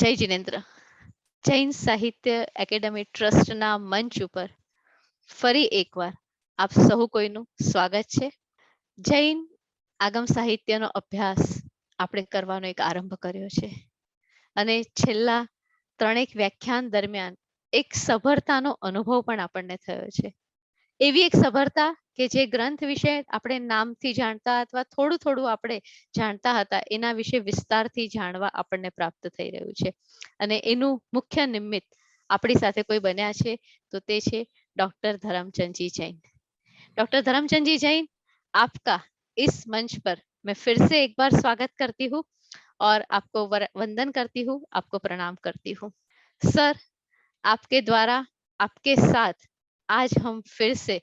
જય જિનેન્દ્ર. જૈન સાહિત્ય એકેડમી ટ્રસ્ટના મંચ ઉપર ફરી એકવાર આપ સહુ કોઈનું સ્વાગત છે. જૈન આગમ સાહિત્યનો અભ્યાસ આપણે કરવાનો એક આરંભ કર્યો છે અને છેલ્લા ત્રણેક વ્યાખ્યાન દરમિયાન એક સભરતાનો અનુભવ પણ આપણને થયો છે. એવી એક સભરતા કે જે ગ્રંથ વિશે આપણે નામથી જાણતા અથવા થોડું થોડું આપણે જાણતા હતા એના વિશે વિસ્તારથી જાણવા આપણને પ્રાપ્ત થઈ રહ્યું છે. અને એનું મુખ્ય નિમિત્ત આપણી સાથે કોઈ બન્યા છે તો તે છે डॉक्टर धर्मचंद जी जैन. डॉक्टर धर्मचंद जी जैन, आपका इस मंच पर मैं फिर से एक बार स्वागत करती हूँ और आपको वंदन करती हूँ, आपको प्रणाम करती हूँ. सर, आपके द्वारा आपके साथ आज हम फिर से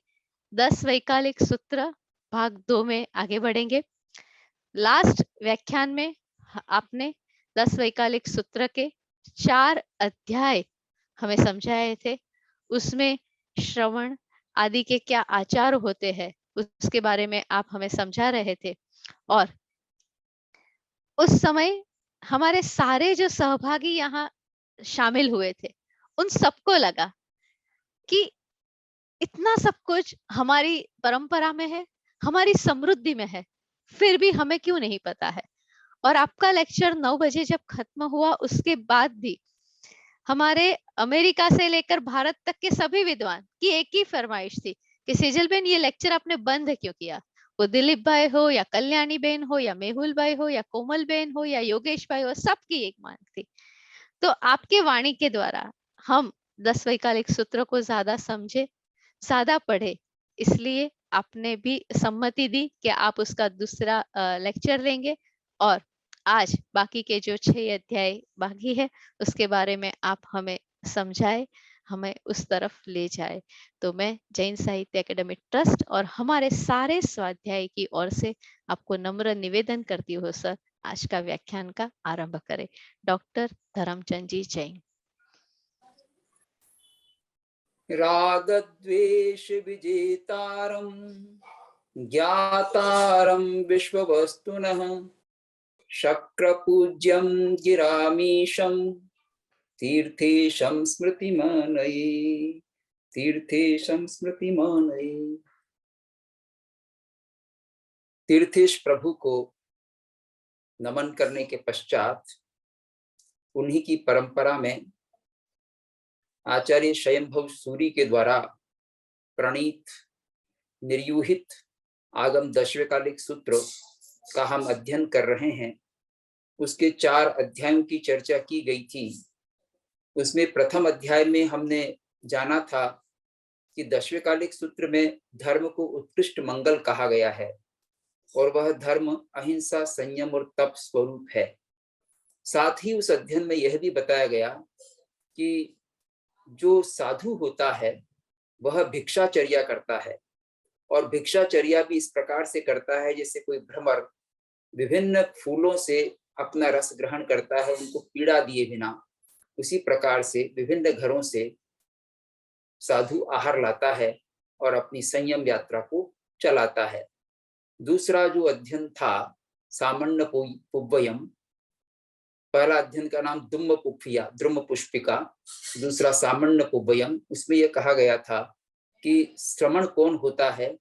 10 वैकल्पिक सूत्र भाग 2 में आगे बढ़ेंगे. लास्ट व्याख्यान में आपने 10 वैकल्पिक सूत्र के 4 अध्याय हमें समझाए थे. उसमें श्रवण आदि के क्या आचार होते हैं उसके बारे में आप हमें समझा रहे थे. और उस समय हमारे सारे जो सहभागी यहाँ शामिल हुए थे उन सबको लगा कि इतना सब कुछ हमारी परंपरा में है, हमारी समृद्धि में है, फिर भी हमें क्यों नहीं पता है. और आपका लेक्चर 9 बजे जब खत्म हुआ उसके बाद भी हमारे अमेरिका से लेकर भारत तक के सभी विद्वान की एक ही फरमाइश थी कि सेजल बेन ये लेक्चर आपने बंद क्यों किया. वो दिलीप भाई हो या कल्याणी बेन हो या मेहुल भाई हो या कोमल बेन हो या योगेश भाई हो, सबकी एक मांग थी. तो आपके वाणी के द्वारा हम 10 वैकल्पिक सूत्रों को ज्यादा समझे, ज्यादा पढ़े, इसलिए आपने भी सम्मति दी कि आप उसका दूसरा लेक्चर लेंगे और आज बाकी के जो 6 अध्याय बाकी है उसके बारे में आप हमें समझाए, हमें उस तरफ ले जाए. तो मैं जैन साहित्य एकेडमी ट्रस्ट और हमारे सारे स्वाध्याय की ओर से आपको नम्र निवेदन करती हूँ सर, आज का व्याख्यान का आरंभ करें. डॉक्टर धर्मचंद जी जैन. राग द्वेष विजेतारं ज्ञातारं विश्ववस्तुनः शक्रपूज्यं गिरामीशं तीर्थेशं स्मृतिमानये तीर्थेशं स्मृतिमानये. तीर्थेश प्रभु को नमन करने के पश्चात उन्हीं की परंपरा में आचार्य स्वयंभव सूरी के द्वारा प्रणीत निर्यूहित आगम 10 वैकल्पिक सूत्र का हम अध्ययन कर रहे हैं. उसके 4 अध्यायों की चर्चा की गई थी. उसमें प्रथम अध्याय में हमने जाना था कि 10 वैकल्पिक सूत्र में धर्म को उत्कृष्ट मंगल कहा गया है और वह धर्म अहिंसा, संयम और तप स्वरूप है. साथ ही उस अध्ययन में यह भी बताया गया कि जो साधु होता है वह भिक्षाचर्या करता है और भिक्षाचर्या भी इस प्रकार से करता है जैसे कोई भ्रमर विभिन्न फूलों से अपना रस ग्रहण करता है उनको पीड़ा दिए बिना. उसी प्रकार से विभिन्न घरों से साधु आहार लाता है और अपनी संयम यात्रा को चलाता है. दूसरा जो अध्ययन था सामण्य पुव्वयम, पहला अध्ययन का नाम दुम्म पुष्पिया द्रुम पुष्पिका, दूसरा सामण्य पुव्वयम. उसमें यह कहा गया था कि श्रमण कौन होता है,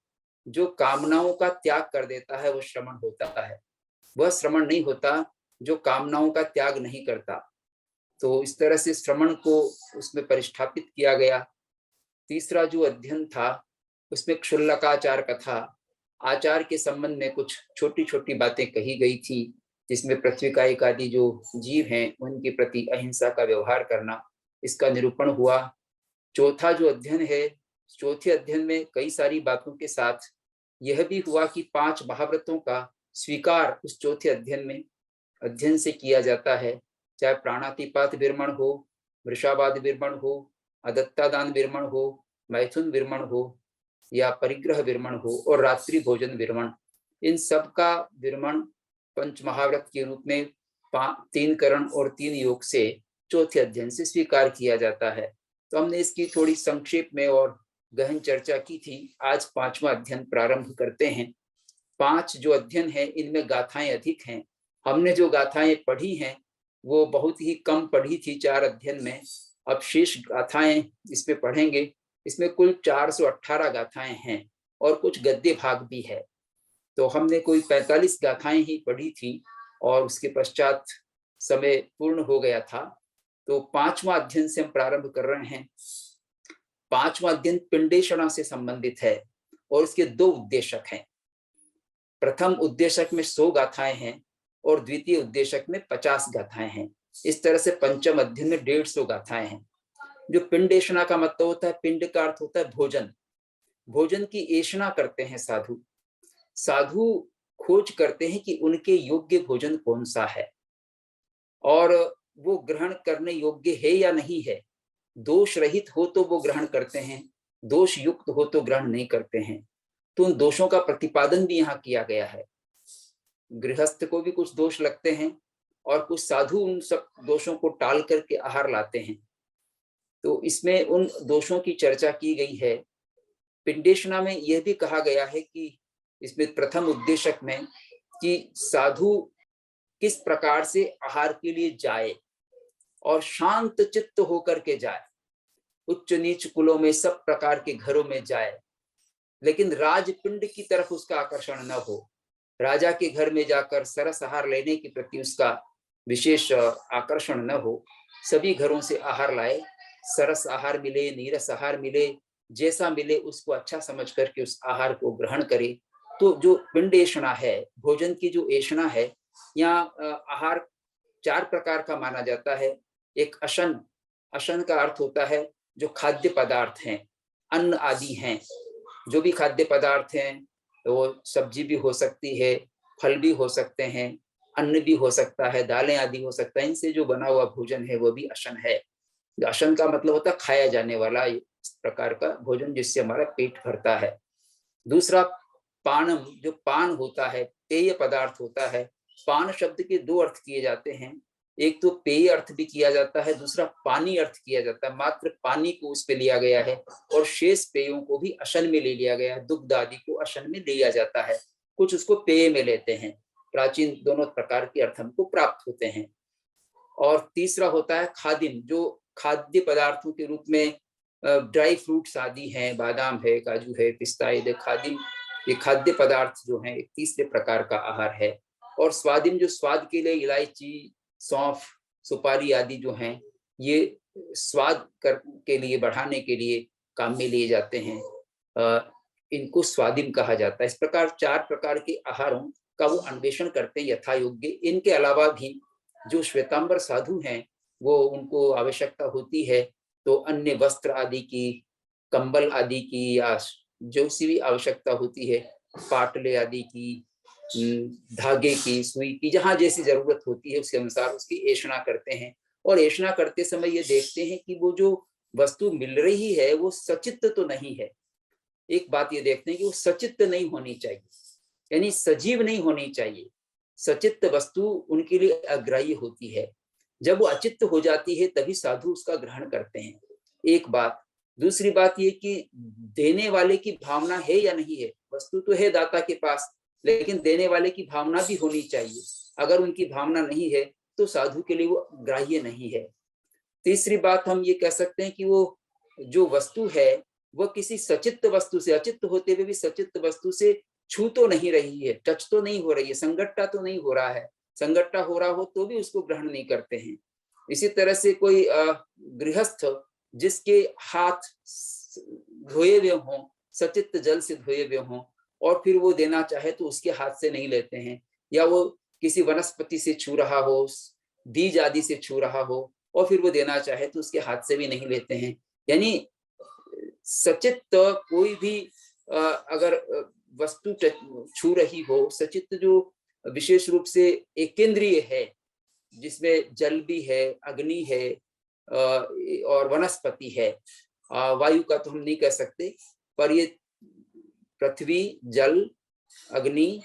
जो कामनाओं का त्याग कर देता है वो श्रमण होता है. वह श्रमण नहीं होता जो कामनाओं का त्याग नहीं करता. तो इस तरह से श्रमण को उसमें परिष्ठापित किया गया. तीसरा जो अध्ययन था उसमें क्षुल्लकाचार कथा, आचार के संबंध में कुछ छोटी छोटी बातें कही गई थी जिसमें पृथ्वीकायिक आदि जो जीव हैं उनके प्रति अहिंसा का व्यवहार करना, इसका निरूपण हुआ. चौथा जो अध्ययन है, चौथे अध्ययन में कई सारी बातों के साथ यह भी हुआ कि 5 महाव्रतों का स्वीकार उस चौथे अध्ययन से किया जाता है. चाहे प्राणातिपात विरमण हो, वृषावाद विरमण हो, अदत्तादान विरमण हो, मैथुन विरमण हो या परिग्रह विरमण हो और रात्रि भोजन विरमण, इन सब का विरमण पंच महाव्रत के रूप में 3 करण और 3 योग से चौथे अध्ययन से स्वीकार किया जाता है. तो हमने इसकी थोड़ी संक्षेप में और गहन चर्चा की थी. आज 5वां अध्ययन प्रारंभ करते हैं. 5 जो अध्ययन है इनमें गाथाएं अधिक हैं. हमने जो गाथाएं पढ़ी हैं वो बहुत ही कम पढ़ी थी 4 अध्ययन में। अब शेष गाथाएं इसमें पढ़ेंगे। इसमें कुल 418 गाथाएं हैं और कुछ गद्य भाग भी है। तो हमने कोई 45 गाथाएं ही पढ़ी थी और उसके पश्चात समय पूर्ण हो गया था। तो 5वां अध्ययन से हम प्रारंभ कर रहे हैं। 5वां अध्ययन पिंडेषणा से संबंधित है और इसके 2 उद्देशक हैं। प्रथम उद्देशक में 100 गाथाएं हैं और द्वितीय उद्देशक में 50 गाथाएं हैं। इस तरह से पंचम अध्ययन में 150 गाथाएं हैं। जो पिंडेषणा का मतलब होता है, पिंड का अर्थ होता है भोजन। भोजन की एषणा करते हैं साधु। साधु खोज करते हैं कि उनके योग्य भोजन कौन सा है और वो ग्रहण करने योग्य है या नहीं है। दोष रहित हो तो वो ग्रहण करते हैं, दोष युक्त हो तो ग्रहण नहीं करते हैं। तो उन दोषों का प्रतिपादन भी यहाँ किया गया है। गृहस्थ को भी कुछ दोष लगते हैं और कुछ साधु उन सब दोषों को टाल करके आहार लाते हैं। तो इसमें उन दोषों की चर्चा की गई है। पिंडेषणा में यह भी कहा गया है कि इसमें प्रथम उद्देशक में कि साधु किस प्रकार से आहार के लिए जाए और शांत चित्त होकर के जाए। उच्च नीच कुलों में सब प्रकार के घरों में जाए, लेकिन राजपिंड की तरफ उसका आकर्षण न हो। राजा के घर में जाकर सरस आहार लेने के प्रति उसका विशेष आकर्षण न हो। सभी घरों से आहार लाए, सरस आहार मिले, नीरस आहार मिले, जैसा मिले उसको अच्छा समझ करके उस आहार को ग्रहण करे। तो जो पिंडेषणा है, भोजन की जो एषणा है, यहाँ आहार 4 प्रकार का माना जाता है। एक अशन, अशन का अर्थ होता है जो खाद्य पदार्थ हैं, अन्न आदि हैं। जो भी खाद्य पदार्थ हैं, वो सब्जी भी हो सकती है, फल भी हो सकते हैं, अन्न भी हो सकता है, दालें आदि हो सकता है। इनसे जो बना हुआ भोजन है वो भी अशन है। अशन का मतलब होता है खाया जाने वाला इस प्रकार का भोजन जिससे हमारा पेट भरता है। दूसरा पानम, जो पान होता है, पेय पदार्थ होता है। पान शब्द के 2 अर्थ किए जाते हैं। एक तो पेय अर्थ भी किया जाता है, दूसरा पानी अर्थ किया जाता है। मात्र पानी को उस पे लिया गया है और शेष पेयों को भी अशन में ले लिया गया है। दुग्ध आदि को अशन में लिया जाता है, कुछ उसको पेय में लेते हैं। प्राचीन दोनों प्रकार के अर्थ हमको प्राप्त होते हैं। और तीसरा होता है खादिम, जो खाद्य पदार्थों के रूप में ड्राई फ्रूट्स आदि हैं, बादाम है, काजू है, पिस्ता है। खादिम, ये खाद्य पदार्थ जो हैं एक तीसरे प्रकार का आहार है। और स्वादिम, जो स्वाद के लिए इलायची, सौंफ, सुपारी आदि जो हैं, ये स्वाद के लिए, बढ़ाने के लिए काम में लिए जाते हैं। इनको स्वादिम कहा जाता है। इस प्रकार 4 प्रकार के आहारों का वो अन्वेषण करते हैं यथा योग्य। इनके अलावा भी जो श्वेतांबर साधु हैं, वो उनको आवश्यकता होती है तो अन्य वस्त्र आदि की, कंबल आदि की, या जो सी भी आवश्यकता होती है, पाटले आदि की, धागे की, सुई की, जहां जैसी जरूरत होती है उसके अनुसार उसकी एषणा करते हैं। और एषणा करते समय ये देखते हैं कि वो जो वस्तु मिल रही है वो सचित्त तो नहीं है। एक बात ये देखते हैं कि वो सचित्त नहीं होनी चाहिए, यानी सजीव नहीं होनी चाहिए। सचित्त वस्तु उनके लिए अग्राह्य होती है। जब वो अचित्त हो जाती है तभी साधु उसका ग्रहण करते हैं। एक बात। दूसरी बात ये कि देने वाले की भावना है या नहीं है। वस्तु तो है दाता के पास, लेकिन देने वाले की भावना भी होनी चाहिए। अगर उनकी भावना नहीं है तो साधु के लिए वो ग्राह्य नहीं है। तीसरी बात हम ये कह सकते हैं कि वो जो वस्तु है वह किसी सचित्त वस्तु से, अचित्त होते हुए भी सचित्त वस्तु से छू तो नहीं रही है, टच तो नहीं हो रही है, संगट्टा तो नहीं हो रहा है। संगट्टा हो रहा हो तो भी उसको ग्रहण नहीं करते हैं। इसी तरह से कोई गृहस्थ जिसके हाथ धोए हुए हों, सचित्त जल से धोए हुए हों, और फिर वो देना चाहे तो उसके हाथ से नहीं लेते हैं। या वो किसी वनस्पति से छू रहा हो, बीज आदि से छू रहा हो, और फिर वो देना चाहे तो उसके हाथ से भी नहीं लेते हैं। यानी सचित्त कोई भी अगर वस्तु छू रही हो, सचित्त जो विशेष रूप से एक केंद्रीय है, जिसमें जल भी है, अग्नि है और वनस्पति है। वायु का तो हम नहीं कह सकते, पर ये पृथ्वी, जल, अग्नि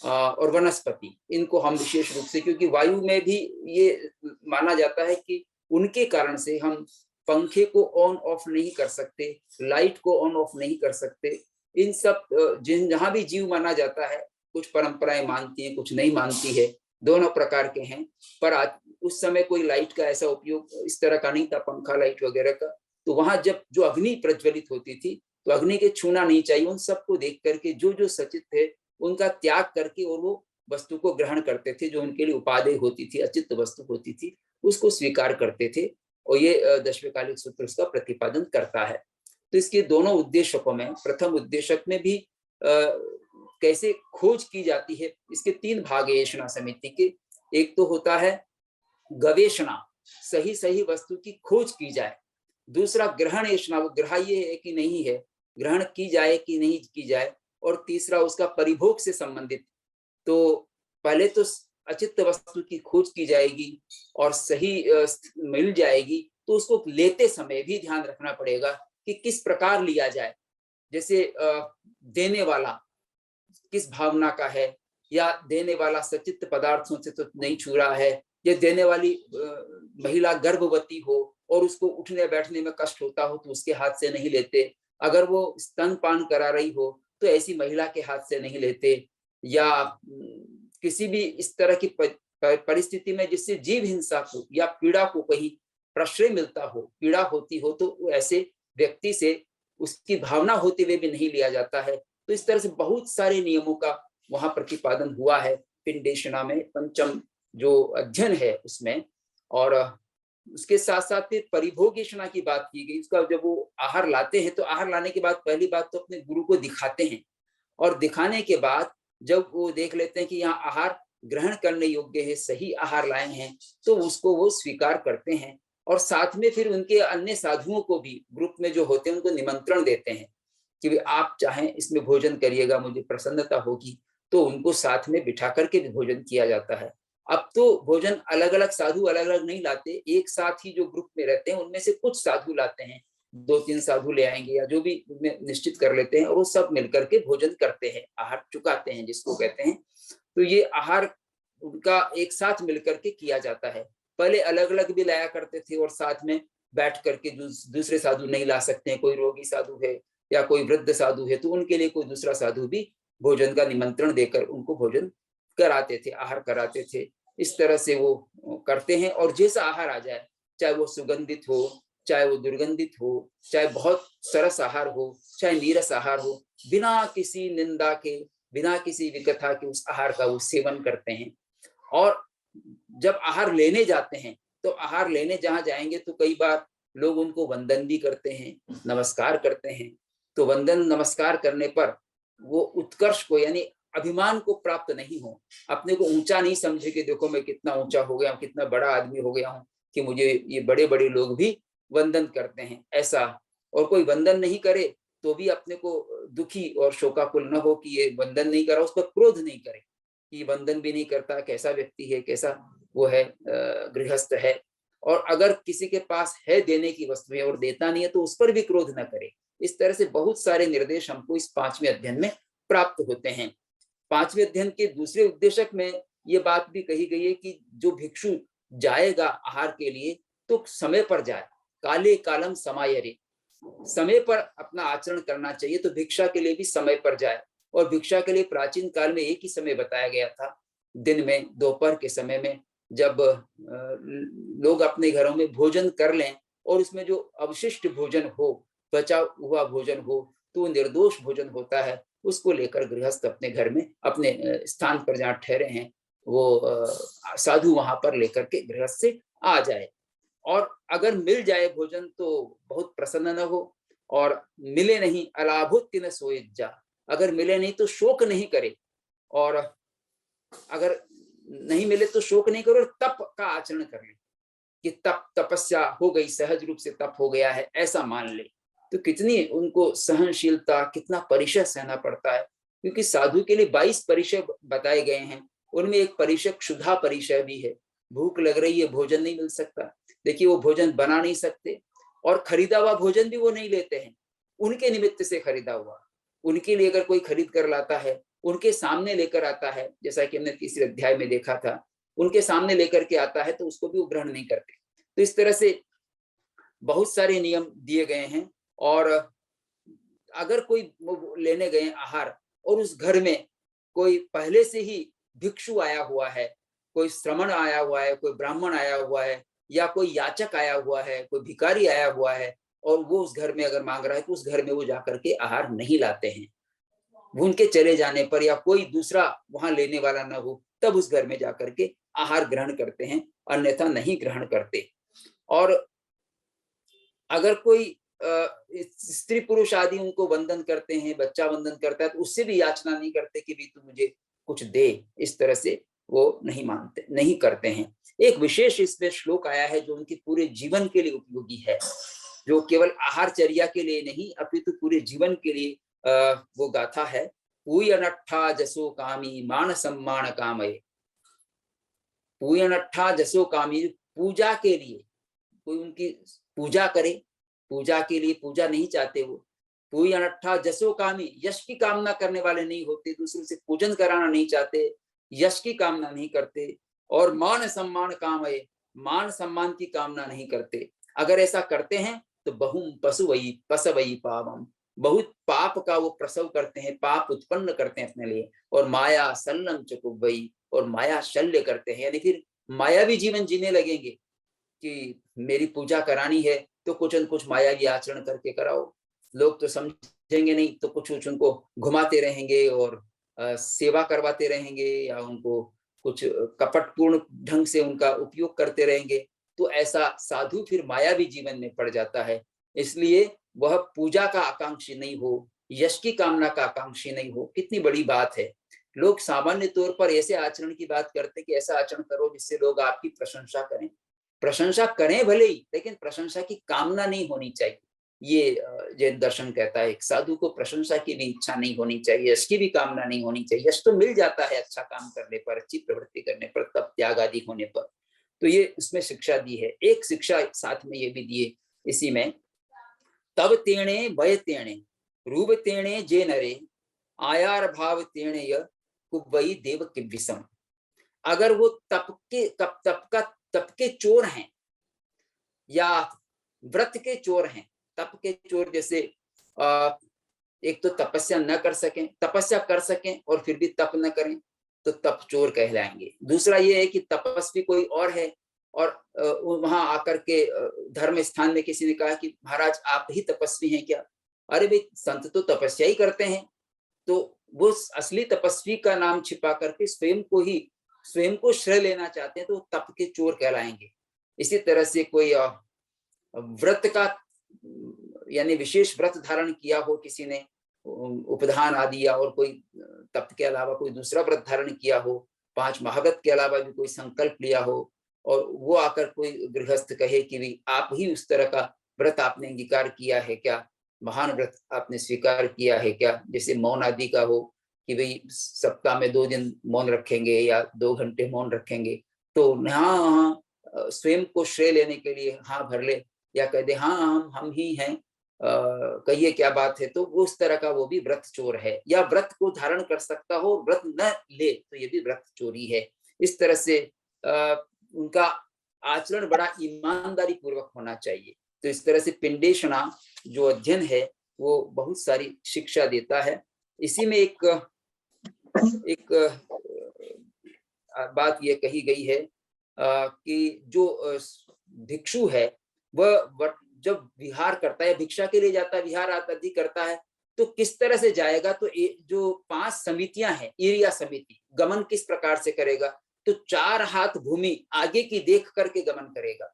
और वनस्पति, इनको हम विशेष रूप से, क्योंकि वायु में भी ये माना जाता है कि उनके कारण से हम पंखे को ऑन ऑफ नहीं कर सकते, लाइट को ऑन ऑफ नहीं कर सकते। इन सब जहां भी जीव माना जाता है, कुछ परंपराएं मानती हैं, कुछ नहीं मानती है, दोनों प्रकार के हैं। पर आज उस समय कोई लाइट का ऐसा उपयोग इस तरह का नहीं था, पंखा लाइट वगैरह का। तो वहां जब जो अग्नि प्रज्वलित होती थी तो अग्नि के छूना नहीं चाहिए। उन सबको देख करके जो जो सचित थे उनका त्याग करके और वो वस्तु को ग्रहण करते थे, जो उनके लिए उपादेय होती थी, अचित वस्तु होती थी, उसको स्वीकार करते थे। और ये दशविकालिक सूत्र उसका प्रतिपादन करता है। तो इसके दोनों उद्देश्यों में, प्रथम उद्देश्य में भी कैसे खोज की जाती है, इसके 3 भाग है एषणा समिति के। एक तो होता है गवेषणा, सही सही वस्तु की खोज की जाए। दूसरा ग्रहण एषणा, वो ग्राह्य है कि नहीं है, ग्रहण की जाए कि नहीं की जाए। और तीसरा उसका परिभोग से संबंधित। तो पहले तो अचित्त वस्तु की खोज की जाएगी और सही मिल जाएगी, तो उसको लेते समय भी ध्यान रखना पड़ेगा कि किस प्रकार लिया जाए। जैसे देने वाला किस भावना का है, या देने वाला सचित्त पदार्थों से तो नहीं छू रहा है, या देने वाली महिला गर्भवती हो और उसको उठने बैठने में कष्ट होता हो तो उसके हाथ से नहीं लेते। अगर वो स्तनपान करा रही हो तो ऐसी महिला के हाथ से नहीं लेते। या किसी भी इस तरह की परिस्थिति में जिससे जीव हिंसा को या पीड़ा को कहीं प्रश्रय मिलता हो, पीड़ा होती हो, तो ऐसे व्यक्ति से उसकी भावना होते हुए भी नहीं लिया जाता है। तो इस तरह से बहुत सारे नियमों का वहां प्रतिपादन हुआ है पिंडेषणा में, पंचम जो अध्ययन है उसमें। और उसके साथ साथ परिभोगेषणा की बात की गई। उसका जब वो आहार लाते हैं तो आहार लाने के बाद पहली बात तो अपने गुरु को दिखाते हैं, और दिखाने के बाद जब वो देख लेते हैं कि यहाँ आहार ग्रहण करने योग्य है, सही आहार लाए हैं, तो उसको वो स्वीकार करते हैं। और साथ में फिर उनके अन्य साधुओं को भी ग्रुप में जो होते हैं उनको निमंत्रण देते हैं कि वे आप चाहें इसमें भोजन करिएगा, मुझे प्रसन्नता होगी। तो उनको साथ में बिठा करके भी भोजन किया जाता है। अब तो भोजन अलग अलग साधु अलग अलग नहीं लाते, एक साथ ही जो ग्रुप में रहते हैं उनमें से कुछ साधु लाते हैं, 2-3 साधु ले आएंगे या जो भी निश्चित कर लेते हैं, और वो सब मिलकर के भोजन करते हैं, आहार चुकाते हैं जिसको कहते हैं। तो ये आहार उनका एक साथ मिलकर के किया जाता है। पहले अलग अलग भी लाया करते थे और साथ में बैठ करके दूसरे साधु नहीं ला सकते हैं, कोई रोगी साधु है या कोई वृद्ध साधु है तो उनके लिए कोई दूसरा साधु भी भोजन का निमंत्रण देकर उनको भोजन कराते थे, आहार कराते थे। इस तरह से वो करते हैं। और जैसा आहार आ जाए, चाहे वो सुगंधित हो, चाहे वो दुर्गंधित हो, चाहे बहुत सरस आहार हो, चाहे नीरस आहार हो, बिना किसी निंदा के, बिना किसी विकथा के उस आहार का वो सेवन करते हैं। और जब आहार लेने जाते हैं तो आहार लेने जहां जाएंगे तो कई बार लोग उनको वंदन भी करते हैं, नमस्कार करते हैं। तो वंदन नमस्कार करने पर वो उत्कर्ष को यानी अभिमान को प्राप्त नहीं हो, अपने को ऊंचा नहीं समझे कि देखो मैं कितना ऊंचा हो गया हूँ, कितना बड़ा आदमी हो गया हूँ कि मुझे ये बड़े बड़े लोग भी वंदन करते हैं, ऐसा। और कोई वंदन नहीं करे तो भी अपने को दुखी और शोकाकुल न हो कि ये वंदन नहीं करा, उस पर क्रोध नहीं करे कि वंदन भी नहीं करता, कैसा व्यक्ति है, कैसा वो है, गृहस्थ है। और अगर किसी के पास है देने की वस्तु है और देता नहीं है तो उस पर भी क्रोध न करे। इस तरह से बहुत सारे निर्देश हमको इस 5वें अध्ययन में प्राप्त होते हैं। 5वें अध्ययन के दूसरे उद्देश्य में ये बात भी कही गई है कि जो भिक्षु जाएगा आहार के लिए तो समय पर जाए, काले कालम समायरे, समय पर अपना आचरण करना चाहिए। तो भिक्षा के लिए भी समय पर जाए। और भिक्षा के लिए प्राचीन काल में एक ही समय बताया गया था, दिन में, दोपहर के समय में, जब लोग अपने घरों में भोजन कर लें और उसमें जो अवशिष्ट भोजन हो, बचा हुआ भोजन हो, तो निर्दोष भोजन होता है, उसको लेकर गृहस्थ अपने घर में, अपने स्थान पर जहाँ ठहरे हैं वो साधु वहां पर लेकर के गृहस्थ से आ जाए। और अगर मिल जाए भोजन तो बहुत प्रसन्न न हो, और मिले नहीं अलाभुत्ति न सोए जा, अगर मिले नहीं तो शोक नहीं करे, और अगर नहीं मिले तो शोक नहीं करे, और तप का आचरण कर ले कि तप, तपस्या हो गई, सहज रूप से तप हो गया है, ऐसा मान ले। तो कितनी उनको सहनशीलता, कितना परिचय सहना पड़ता है, क्योंकि साधु के लिए 22 परिचय बताए गए हैं। उनमें एक परिचय क्षुधा परिचय भी है, भूख लग रही है, भोजन नहीं मिल सकता। देखिए वो भोजन बना नहीं सकते, और खरीदा हुआ भोजन भी वो नहीं लेते हैं, उनके निमित्त से खरीदा हुआ, उनके लिए अगर कोई खरीद कर लाता है, उनके सामने लेकर आता है, जैसा कि हमने तीसरे अध्याय में देखा था, उनके सामने लेकर के आता है तो उसको भी वो ग्रहण नहीं करते। तो इस तरह से बहुत सारे नियम दिए गए हैं। और अगर कोई लेने गए आहार और उस घर में कोई पहले से ही भिक्षु आया हुआ है कोई श्रमण आया हुआ है, कोई ब्राह्मण आया हुआ है, या कोई याचक आया हुआ है, कोई भिखारी आया हुआ है, और वो उस घर में अगर मांग रहा है तो उस घर में वो जाकर के आहार नहीं लाते हैं। उनके चले जाने पर या कोई दूसरा वहां लेने वाला ना हो तब उस घर में जाकर के आहार ग्रहण करते हैं, अन्यथा नहीं ग्रहण करते। और अगर कोई स्त्री पुरुष आदि उनको वंदन करते हैं, बच्चा वंदन करता है, तो उससे भी याचना नहीं करते कि भी तू मुझे कुछ दे, इस तरह से वो नहीं मानते, नहीं करते हैं। एक विशेष इसमें श्लोक आया है जो उनके पूरे जीवन के लिए उपयोगी है, जो केवल आहारचर्या के लिए नहीं अपितु पूरे जीवन के लिए वो गाथा है। पूयनट्ठा जसो कामी मान सम्मान कामये। पूयनट्ठा जसो कामी, पूजा के लिए, कोई उनकी पूजा करे, पूजा के लिए पूजा नहीं चाहते वो। पूयनट्ठा जसो कामी, यश की कामना करने वाले नहीं होते, दूसरों से पूजन कराना नहीं चाहते, यश की कामना नहीं करते। और मान सम्मान कामये, मान सम्मान की कामना नहीं करते। अगर ऐसा करते हैं तो बहुम पशुवई पसवई पावम, बहुत पाप का वो प्रसव करते हैं, पाप उत्पन्न करते हैं अपने लिए। और माया सल्लम चकुवई, और माया शल्य करते हैं, यानी फिर मायावी जीवन जीने लगेंगे कि मेरी पूजा करानी है तो कुछ न कुछ मायावी आचरण करके कराओ, लोग तो समझेंगे नहीं तो कुछ उनको घुमाते रहेंगे और सेवा करवाते रहेंगे, या उनको कुछ कपटपूर्ण ढंग से उनका उपयोग करते रहेंगे, तो ऐसा साधु फिर मायावी जीवन में पड़ जाता है। इसलिए वह पूजा का आकांक्षी नहीं हो, यश की कामना का आकांक्षी नहीं हो। कितनी बड़ी बात है। लोग सामान्य तौर पर ऐसे आचरण की बात करते हैं कि ऐसा आचरण करो जिससे लोग आपकी प्रशंसा करें। प्रशंसा करें भले ही, लेकिन प्रशंसा की कामना नहीं होनी चाहिए। ये जैन दर्शन कहता है, एक साधु को प्रशंसा की भी इच्छा नहीं होनी चाहिए, यश की भी कामना नहीं होनी चाहिए। यश तो मिल जाता है अच्छा काम करने पर, अच्छी प्रवृत्ति करने पर, तप त्याग आदि होने पर। तो ये इसमें शिक्षा दी है। एक शिक्षा साथ में ये भी दी है इसी में, तब तेणे भय तेणे रूप तेणे जे नरे आयार भाव तेणे य कुवई देव किविसम। अगर वो तप के चोर हैं या व्रत के चोर हैं, तप के चोर जैसे एक तो तपस्या न कर सकें, तपस्या कर सकें और फिर भी तप न करें तो तप चोर कहलाएंगे। दूसरा ये है कि तपस्वी कोई और है और वहां आकर के धर्म स्थान में किसी ने कहा कि महाराज आप ही तपस्वी हैं क्या? अरे भाई संत तो तपस्या ही करते हैं, तो वो असली तपस्वी का नाम छिपा करके स्वयं को श्रेय लेना चाहते हैं तो तप के चोर कहलाएंगे। इसी तरह से कोई व्रत का यानी विशेष व्रत धारण किया हो किसी ने, उपधान आदि, या और कोई तप के अलावा कोई दूसरा व्रत धारण किया हो, 5 महाव्रत के अलावा भी कोई संकल्प लिया हो, और वो आकर कोई गृहस्थ कहे कि भी आप ही उस तरह का व्रत आपने अंगीकार किया है क्या, महान व्रत आपने स्वीकार किया है क्या, जैसे मौन आदि का हो कि भाई सप्ताह में 2 दिन मौन रखेंगे या 2 घंटे मौन रखेंगे, तो हाँ स्वयं को श्रेय लेने के लिए हाँ भर ले, या कह दे हाँ हम ही हैं, कहिए क्या बात है, तो उस तरह का वो भी व्रत चोर है। या व्रत को धारण कर सकता हो, व्रत न ले तो ये भी व्रत चोरी है। इस तरह से उनका आचरण बड़ा ईमानदारी पूर्वक होना चाहिए। तो इस तरह से पिंडेषणा जो अध्ययन है वो बहुत सारी शिक्षा देता है। इसी में एक बात ये कही गई है कि जो भिक्षु है वह जब विहार करता है, भिक्षा के लिए जाता है, विहार आदि करता है, तो किस तरह से जाएगा, तो जो 5 समितियां हैं, एरिया समिति, गमन किस प्रकार से करेगा, तो 4 हाथ भूमि आगे की देख करके गमन करेगा,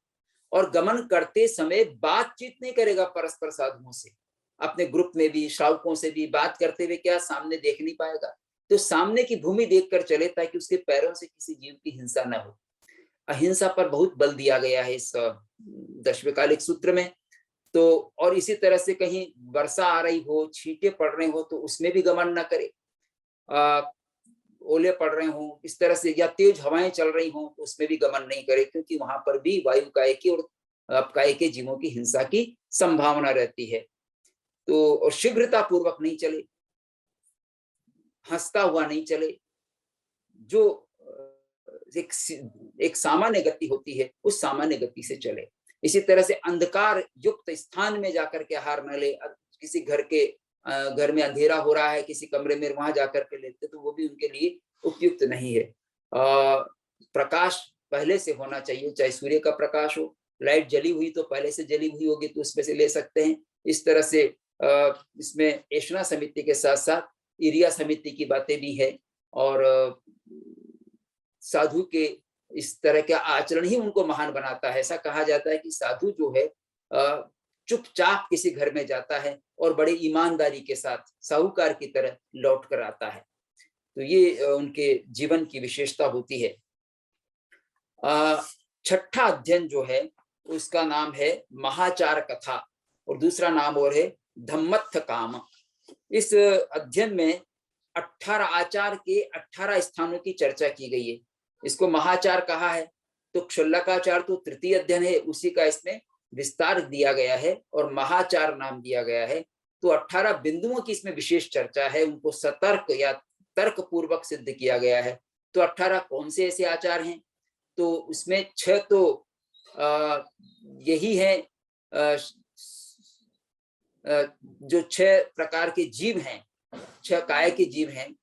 और गमन करते समय बातचीत नहीं करेगा परस्पर साधुओं से, अपने ग्रुप में भी श्रावकों से भी बात करते हुए क्या सामने देख नहीं पाएगा, तो सामने की भूमि देखकर चले ताकि उसके पैरों से किसी जीव की हिंसा न हो। अहिंसा पर बहुत बल दिया गया है इस दशविकालिक सूत्र में। तो और इसी तरह से कहीं वर्षा आ रही हो, छींटे पड़ रहे हो, तो उसमें भी गमन न करे, ओले पड़ रहे हो इस तरह से, या तेज हवाएं चल रही हो तो उसमें भी गमन नहीं करे, क्योंकि वहां पर भी वायु कायिकी और अपकायिकी जीवों की हिंसा की संभावना रहती है। तो शीघ्रता पूर्वक नहीं चले, हंसता हुआ नहीं चले, जो एक सामान्य गति होती है उस सामान्य गति से चले। इसी तरह से अंधकार युक्त स्थान में जाकर के आहार न ले, किसी घर में अंधेरा हो रहा है किसी कमरे में, वहां जाकर के लेते तो वो भी उनके लिए उपयुक्त नहीं है। प्रकाश पहले से होना चाहिए, चाहे सूर्य का प्रकाश हो, लाइट जली हुई तो पहले से जली हुई होगी तो उसमें से ले सकते हैं। इस तरह से इसमें एशना समिति के साथ साथ इरिया समिति की बातें भी है, और साधु के इस तरह का आचरण ही उनको महान बनाता है। ऐसा कहा जाता है कि साधु जो है चुपचाप किसी घर में जाता है और बड़े ईमानदारी के साथ साहूकार की तरह लौट कर आता है। तो ये उनके जीवन की विशेषता होती है। छठा अध्ययन जो है उसका नाम है महाचार कथा, और दूसरा नाम और है धम्मत्थ काम। इस अध्ययन में 18 आचार के 18 स्थानों की चर्चा की गई है। इसको महाचार कहा है। तो क्षुल्लकाचार तो तृतीय अध्ययन है, उसी का इसमें विस्तार दिया गया है और महाचार नाम दिया गया है। तो 18 बिंदुओं की इसमें विशेष चर्चा है, उनको सतर्क या तर्क पूर्वक सिद्ध किया गया है। तो 18 कौन से ऐसे आचार हैं? तो उसमें 6 तो यही है, जो 6 प्रकार के जीव हैं, 6 काय के जीव हैं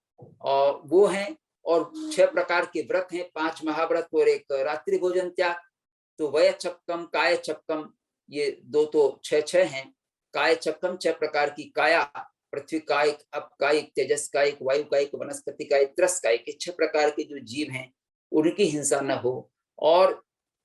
और वो हैं, और 6 प्रकार के व्रत हैं, 5 महाव्रत और 1 रात्रि भोजन त्याग। तो वय छक्कम, काय छक्कम, ये 2 तो 6 हैं। काय छक्कम 6 प्रकार की काया, पृथ्वी कायिक, अप कायिक, तेजस कायिक, वायु कायिक, वनस्पति कायिक, त्रस कायिक, 6 प्रकार के जो जीव हैं उनकी हिंसा न हो। और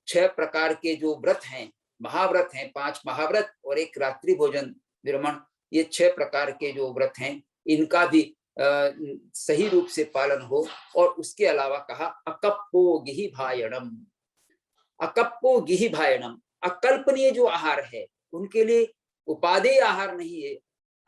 6 प्रकार के जो व्रत हैं, महाव्रत हैं, 5 महाव्रत और 1 रात्रि भोजन विरमण, ये 6 प्रकार के जो व्रत हैं इनका भी सही रूप से पालन हो। और उसके अलावा कहा अकप्पो गिहि भायणम। अकप्पो गिहि भायणम, अकल्पनीय जो आहार है उनके लिए उपादेय आहार नहीं है,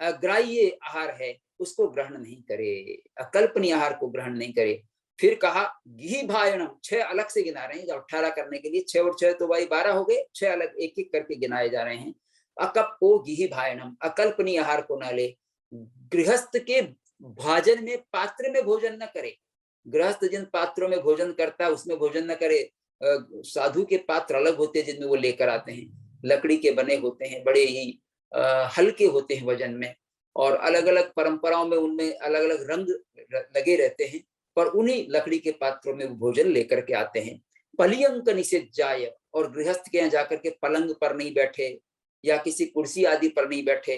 अग्राह्य आहार है, उसको ग्रहण नहीं करे, अकल्पनीय आहार को ग्रहण नहीं करे। फिर कहा गिहि भायणम, 6 अलग से गिना रहे हैं, जब 18 करने के लिए 6 और 6 तो भाई 12 हो गए, 6 अलग एक एक करके गिनाए जा रहे हैं। अकप्पो गिहि भायणम, अकल्पनीय आहार को न ले। गृहस्थ के भाजन में, पात्र में भोजन न करे। गृहस्थ जिन पात्रों में भोजन करता है उसमें भोजन न करे। साधु के पात्र अलग होते हैं जिनमें वो लेकर आते हैं, लकड़ी के बने होते हैं, बड़े ही हल्के होते हैं वजन में, और अलग अलग परंपराओं में उनमें अलग अलग रंग लगे रहते हैं, पर उन्हीं लकड़ी के पात्रों में वो भोजन लेकर के आते हैं। पलियंक निषेध जाय, और गृहस्थ के यहाँ जाकर के पलंग पर नहीं बैठे या किसी कुर्सी आदि पर नहीं बैठे।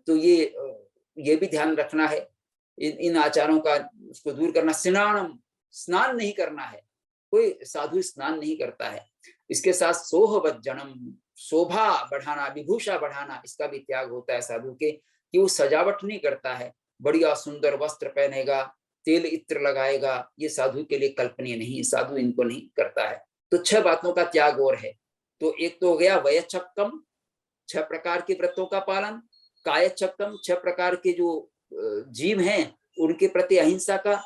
तो ये भी ध्यान रखना है, इन आचारों का उसको दूर करना। स्नानम, स्नान नहीं करना है, कोई साधु स्नान नहीं करता है। इसके साथ सोहवज्जनम, शोभा बढ़ाना, विभूषा बढ़ाना, इसका भी त्याग होता है साधु के, कि वो सजावट नहीं करता है, बढ़िया सुंदर वस्त्र पहनेगा, तेल इत्र लगाएगा, ये साधु के लिए कल्पनीय नहीं, साधु इनको नहीं करता है। तो 6 बातों का त्याग और है। तो एक तो हो गया वयच्छक्कम, 6 प्रकार के व्रतों का पालन। कायच्छक्कम, 6 प्रकार के जो जीव हैं उनके प्रति अहिंसा का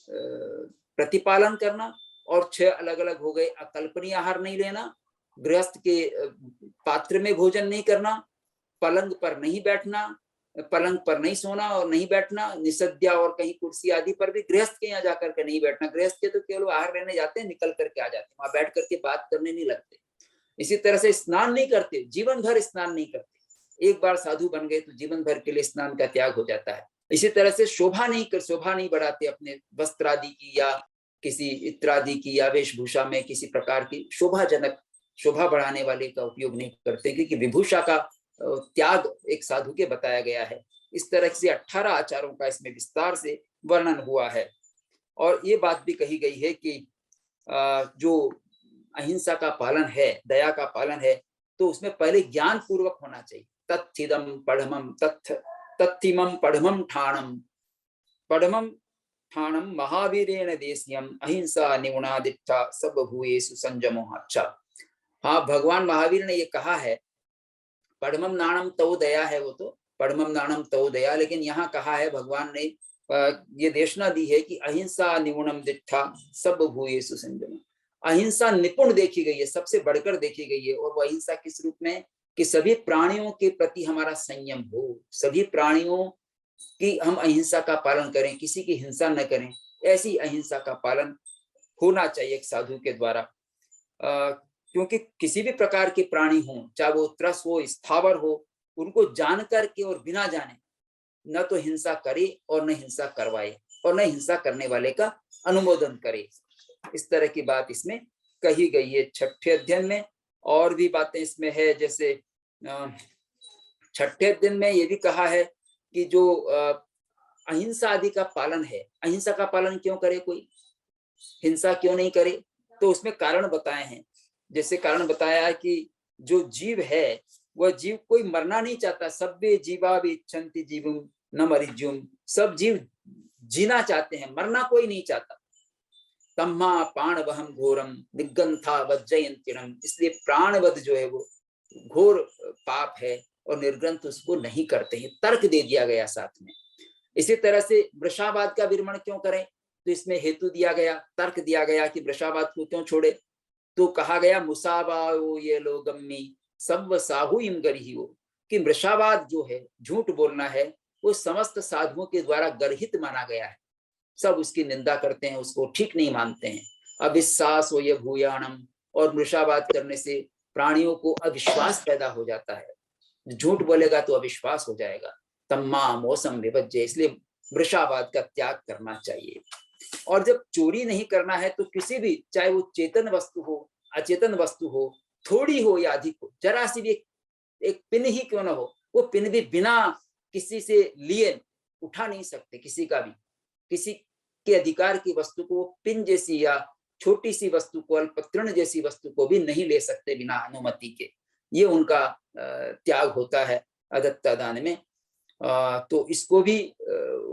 प्रतिपालन करना। और 6 अलग अलग हो गए, अकल्पनीय आहार नहीं लेना, गृहस्थ के पात्र में भोजन नहीं करना, पलंग पर नहीं बैठना, पलंग पर नहीं सोना और नहीं बैठना, निसद्या और कहीं कुर्सी आदि पर भी गृहस्थ के यहाँ जाकर के नहीं बैठना। गृहस्थ के तो केवल आहार लेने जाते हैं, निकल करके आ जाते हैं, वहां बैठ करके बात करने नहीं लगते। इसी तरह से स्नान नहीं करते, जीवन भर स्नान नहीं करते। एक बार साधु बन गए तो जीवन भर के लिए स्नान का त्याग हो जाता है। इसी तरह से शोभा नहीं बढ़ाते अपने वस्त्र आदि की या किसी इत्र आदि की या वेशभूषा में किसी प्रकार की शोभाजनक, शोभा बढ़ाने वाले का उपयोग नहीं करते, क्योंकि विभूषा का त्याग एक साधु के बताया गया है। इस तरह से 18 आचारों का इसमें विस्तार से वर्णन हुआ है। और ये बात भी कही गई है कि जो अहिंसा का पालन है, दया का पालन है, तो उसमें पहले ज्ञान पूर्वक होना चाहिए। तत्थिदम पढ़मम तत्थिमम पढ़मम ठाणम, पढ़मम ठाणम महावीरेण देस्यम अहिंसा निगुणादित्था सब भूयेषु संयमो। अच्छा, हाँ, भगवान महावीर ने ये कहा है, पढ़मम नाणम तव दया है, वो तो पढ़मम नाणम तव दया, लेकिन यहाँ कहा है भगवान ने ये देशना दी है कि अहिंसा निगुणम दिट्ठा सब भूयेषु संयम। अहिंसा निपुण देखी गई है, सबसे बढ़कर देखी गई है। और वो अहिंसा किस रूप में, कि सभी प्राणियों के प्रति हमारा संयम हो, सभी प्राणियों की हम अहिंसा का पालन करें, किसी की हिंसा न करें, ऐसी अहिंसा का पालन होना चाहिए एक साधु के द्वारा। क्योंकि किसी भी प्रकार के प्राणी हो, चाहे वो त्रस हो, स्थावर हो, उनको जान करके और बिना जाने न तो हिंसा करे और न हिंसा करवाए और न हिंसा करने वाले का अनुमोदन करे। इस तरह की बात इसमें कही गई है। छठे अध्ययन में और भी बातें इसमें है, जैसे छठे अध्ययन में ये भी कहा है कि जो अहिंसा आदि का पालन है, अहिंसा का पालन क्यों करे कोई, हिंसा क्यों नहीं करे, तो उसमें कारण बताए हैं। जैसे कारण बताया है कि जो जीव है वह जीव कोई मरना नहीं चाहता, सभ्य जीवा भी इच्छन्ति जीवम न मरिज्युम, सब जीव जीना चाहते हैं, मरना कोई नहीं चाहता। तम्मा प्राणवहम घोरम निगंथा वज्जयंतिरम, इसलिए प्राणवध जो है वो घोर पाप है और निर्ग्रंथ उसको नहीं करते हैं, तर्क दे दिया गया साथ में। इसी तरह से वृषावाद का विरमण क्यों करें, तो इसमें हेतु दिया गया, तर्क दिया गया कि वृषावाद को क्यों छोड़े, तो कहा गया मुसावाओ ये लोगम्मी सब साहु इम गरियो, कि वृषावाद जो है, झूठ बोलना है, वो समस्त साधुओं के द्वारा गर्हित माना गया है। सब उसकी निंदा करते हैं, उसको ठीक नहीं मानते हैं। अविश्वास हो ये भूयाणम, और वृषावाद करने से प्राणियों को अविश्वास पैदा हो जाता है, झूठ बोलेगा तो अविश्वास हो जाएगा। तम्मा मौसम विभज्य, इसलिए वृषावाद का त्याग करना चाहिए। और जब चोरी नहीं करना है तो किसी भी, चाहे वो चेतन वस्तु हो अचेतन वस्तु हो, थोड़ी हो या अधिक हो, जरा सी भी एक पिन ही क्यों ना हो, वो पिन भी बिना किसी से लिए उठा नहीं सकते, किसी का भी, किसी के अधिकार की वस्तु को पिन जैसी या छोटी सी वस्तु को, अल्पतृण जैसी वस्तु को भी नहीं ले सकते बिना अनुमति के। ये उनका त्याग होता है अदत्ता दान में। तो इसको भी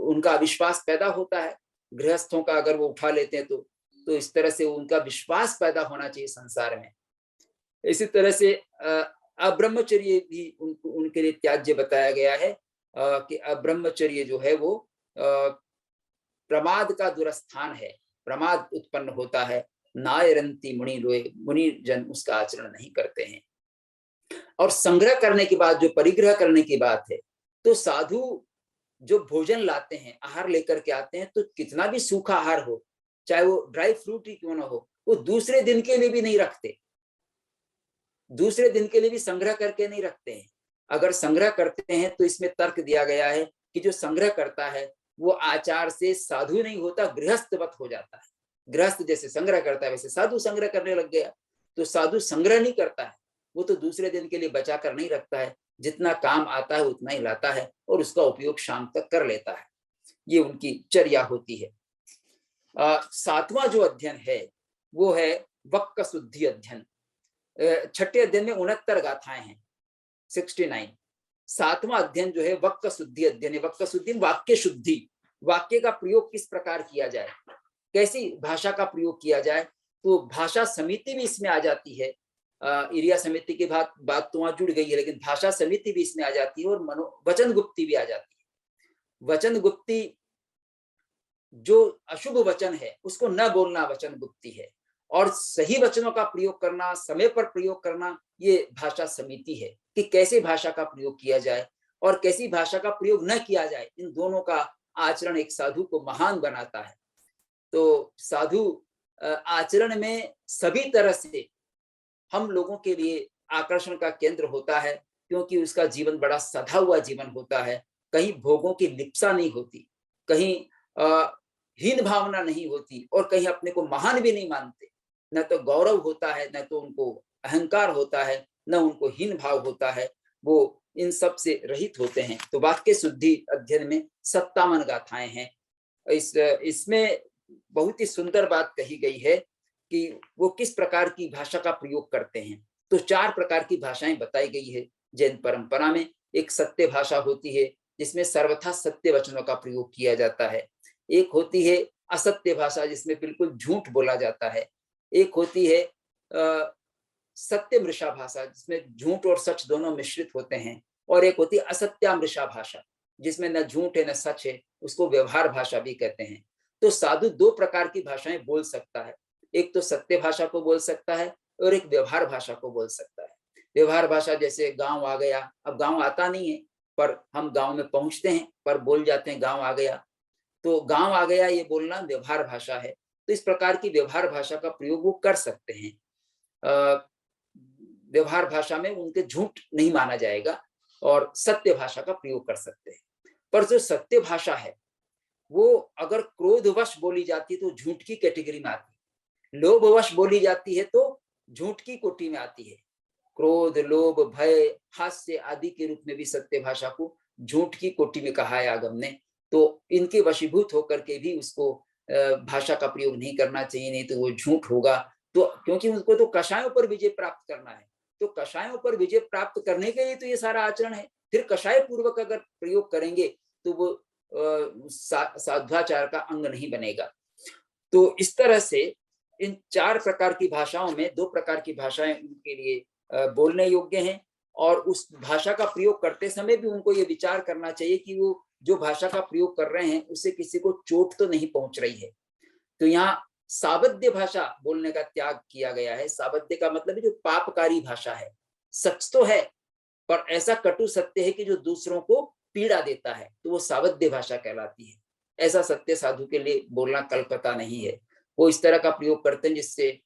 उनका अविश्वास पैदा होता है। गृहस्थों का अगर वो उठा लेते हैं तो इस तरह से उनका विश्वास पैदा होना चाहिए संसार में। इसी तरह से अब्रह्मचर्य भी उनके लिए त्याज्य बताया गया है, कि अब्रह्मचर्य जो है वो प्रमाद का दुरस्थान है, प्रमाद उत्पन्न होता है। नायरंती मुनि लोए, मुनि जन उसका आचरण नहीं करते हैं। और संग्रह करने की बात, जो परिग्रह करने की बात है, तो साधु जो भोजन लाते हैं, आहार लेकर के आते हैं, तो कितना भी सूखा आहार हो, चाहे वो ड्राई फ्रूट ही क्यों ना हो, वो दूसरे दिन के लिए भी नहीं रखते, दूसरे दिन के लिए भी संग्रह करके नहीं रखते हैं। अगर संग्रह करते हैं तो इसमें तर्क दिया गया है कि जो संग्रह करता है वो आचार से साधु नहीं होता, गृहस्थवत हो जाता है। गृहस्थ जैसे संग्रह करता है वैसे साधु संग्रह करने लग गया। तो साधु संग्रह नहीं करता है, वो तो दूसरे दिन के लिए बचा कर नहीं रखता है, जितना काम आता है उतना ही लाता है और उसका उपयोग शाम तक कर लेता है। ये उनकी चर्या होती है। सातवां जो अध्ययन है वो है वक्क शुद्धि अध्ययन। छठे अध्ययन में 69 गाथाएं हैं, 69। सातवां अध्ययन जो है वक्क शुद्धि अध्ययन है। वक्क शुद्धि, वाक्य शुद्धि, वाक्य का प्रयोग किस प्रकार किया जाए, कैसी भाषा का प्रयोग किया जाए, तो भाषा समिति भी इसमें आ जाती है। इरिया समिति की बात तो वहां जुड़ गई है, लेकिन भाषा समिति भी इसमें आ जाती है, और वचन गुप्ती भी आ जाती है। वचन गुप्ती, जो अशुभ वचन है उसको न बोलना वचन गुप्ती है, और सही वचनों का प्रयोग करना, समय पर प्रयोग करना, ये भाषा समिति है कि कैसे भाषा का प्रयोग किया जाए और कैसी भाषा का प्रयोग न किया जाए। इन दोनों का आचरण एक साधु को महान बनाता है। तो साधु आचरण में सभी तरह से हम लोगों के लिए आकर्षण का केंद्र होता है, क्योंकि उसका जीवन बड़ा सधा हुआ जीवन होता है। कहीं भोगों की लिप्सा नहीं होती, कहीं हीन भावना नहीं होती, और कहीं अपने को महान भी नहीं मानते। न तो गौरव होता है, न तो उनको अहंकार होता है, न उनको हीन भाव होता है, वो इन सब से रहित होते हैं। तो वाक्य शुद्धि अध्ययन में 57 गाथाएं हैं। इसमें बहुत ही सुंदर बात कही गई है कि वो किस प्रकार की भाषा का प्रयोग करते हैं। तो 4 प्रकार की भाषाएं बताई गई है जैन परंपरा में। एक सत्य भाषा होती है, जिसमें सर्वथा सत्य वचनों का प्रयोग किया जाता है। एक होती है असत्य भाषा, जिसमें बिल्कुल झूठ बोला जाता है। एक होती है सत्य मृषा भाषा, जिसमें झूठ और सच दोनों मिश्रित होते हैं। और एक होती है असत्यामृषा भाषा, जिसमें न झूठ है न सच है, उसको व्यवहार भाषा भी कहते हैं। तो साधु 2 प्रकार की भाषाएं बोल सकता है, एक तो सत्य भाषा को बोल सकता है और एक व्यवहार भाषा को बोल सकता है। व्यवहार भाषा जैसे गांव आ गया, अब गांव आता नहीं है पर हम गांव में पहुंचते हैं पर बोल जाते हैं गांव आ गया, तो गांव आ गया ये बोलना व्यवहार भाषा है। तो इस प्रकार की व्यवहार भाषा का प्रयोग वो कर सकते हैं। व्यवहार भाषा में उनके झूठ नहीं माना जाएगा और सत्य भाषा का प्रयोग कर सकते हैं। पर जो सत्य भाषा है वो अगर क्रोधवश बोली जाती है तो झूठ की कैटेगरी में आती है। लोभवश बोली जाती है तो झूठ की कोटि में आती है। क्रोध, लोभ, भय, हास्य आदि के रूप में भी सत्य भाषा को झूठ की कोटि में कहा है आगम ने। तो इनके वशीभूत होकर के भी उसको भाषा का प्रयोग नहीं करना चाहिए, नहीं तो वो झूठ होगा। तो क्योंकि उनको तो कषायों पर विजय प्राप्त करना है, तो कषायों पर विजय प्राप्त करने के लिए तो ये सारा आचरण है। फिर कषाय पूर्वक अगर प्रयोग करेंगे तो वो साध्वाचार का अंग नहीं बनेगा। तो इस तरह से इन 4 प्रकार की भाषाओं में 2 प्रकार की भाषाएं उनके लिए बोलने योग्य हैं, और उस भाषा का प्रयोग करते समय भी उनको ये विचार करना चाहिए कि वो जो भाषा का प्रयोग कर रहे हैं उससे किसी को चोट तो नहीं पहुंच रही है। तो यहाँ सावध्य भाषा बोलने का त्याग किया गया है। सावध्य का मतलब है जो पापकारी भाषा है। सच तो है पर ऐसा कटु सत्य है कि जो दूसरों को पीड़ा देता है, तो वो सावध्य भाषा कहलाती है। ऐसा सत्य साधु के लिए बोलना कल्पता नहीं है। वो इस तरह का प्रयोग करते हैं जिससे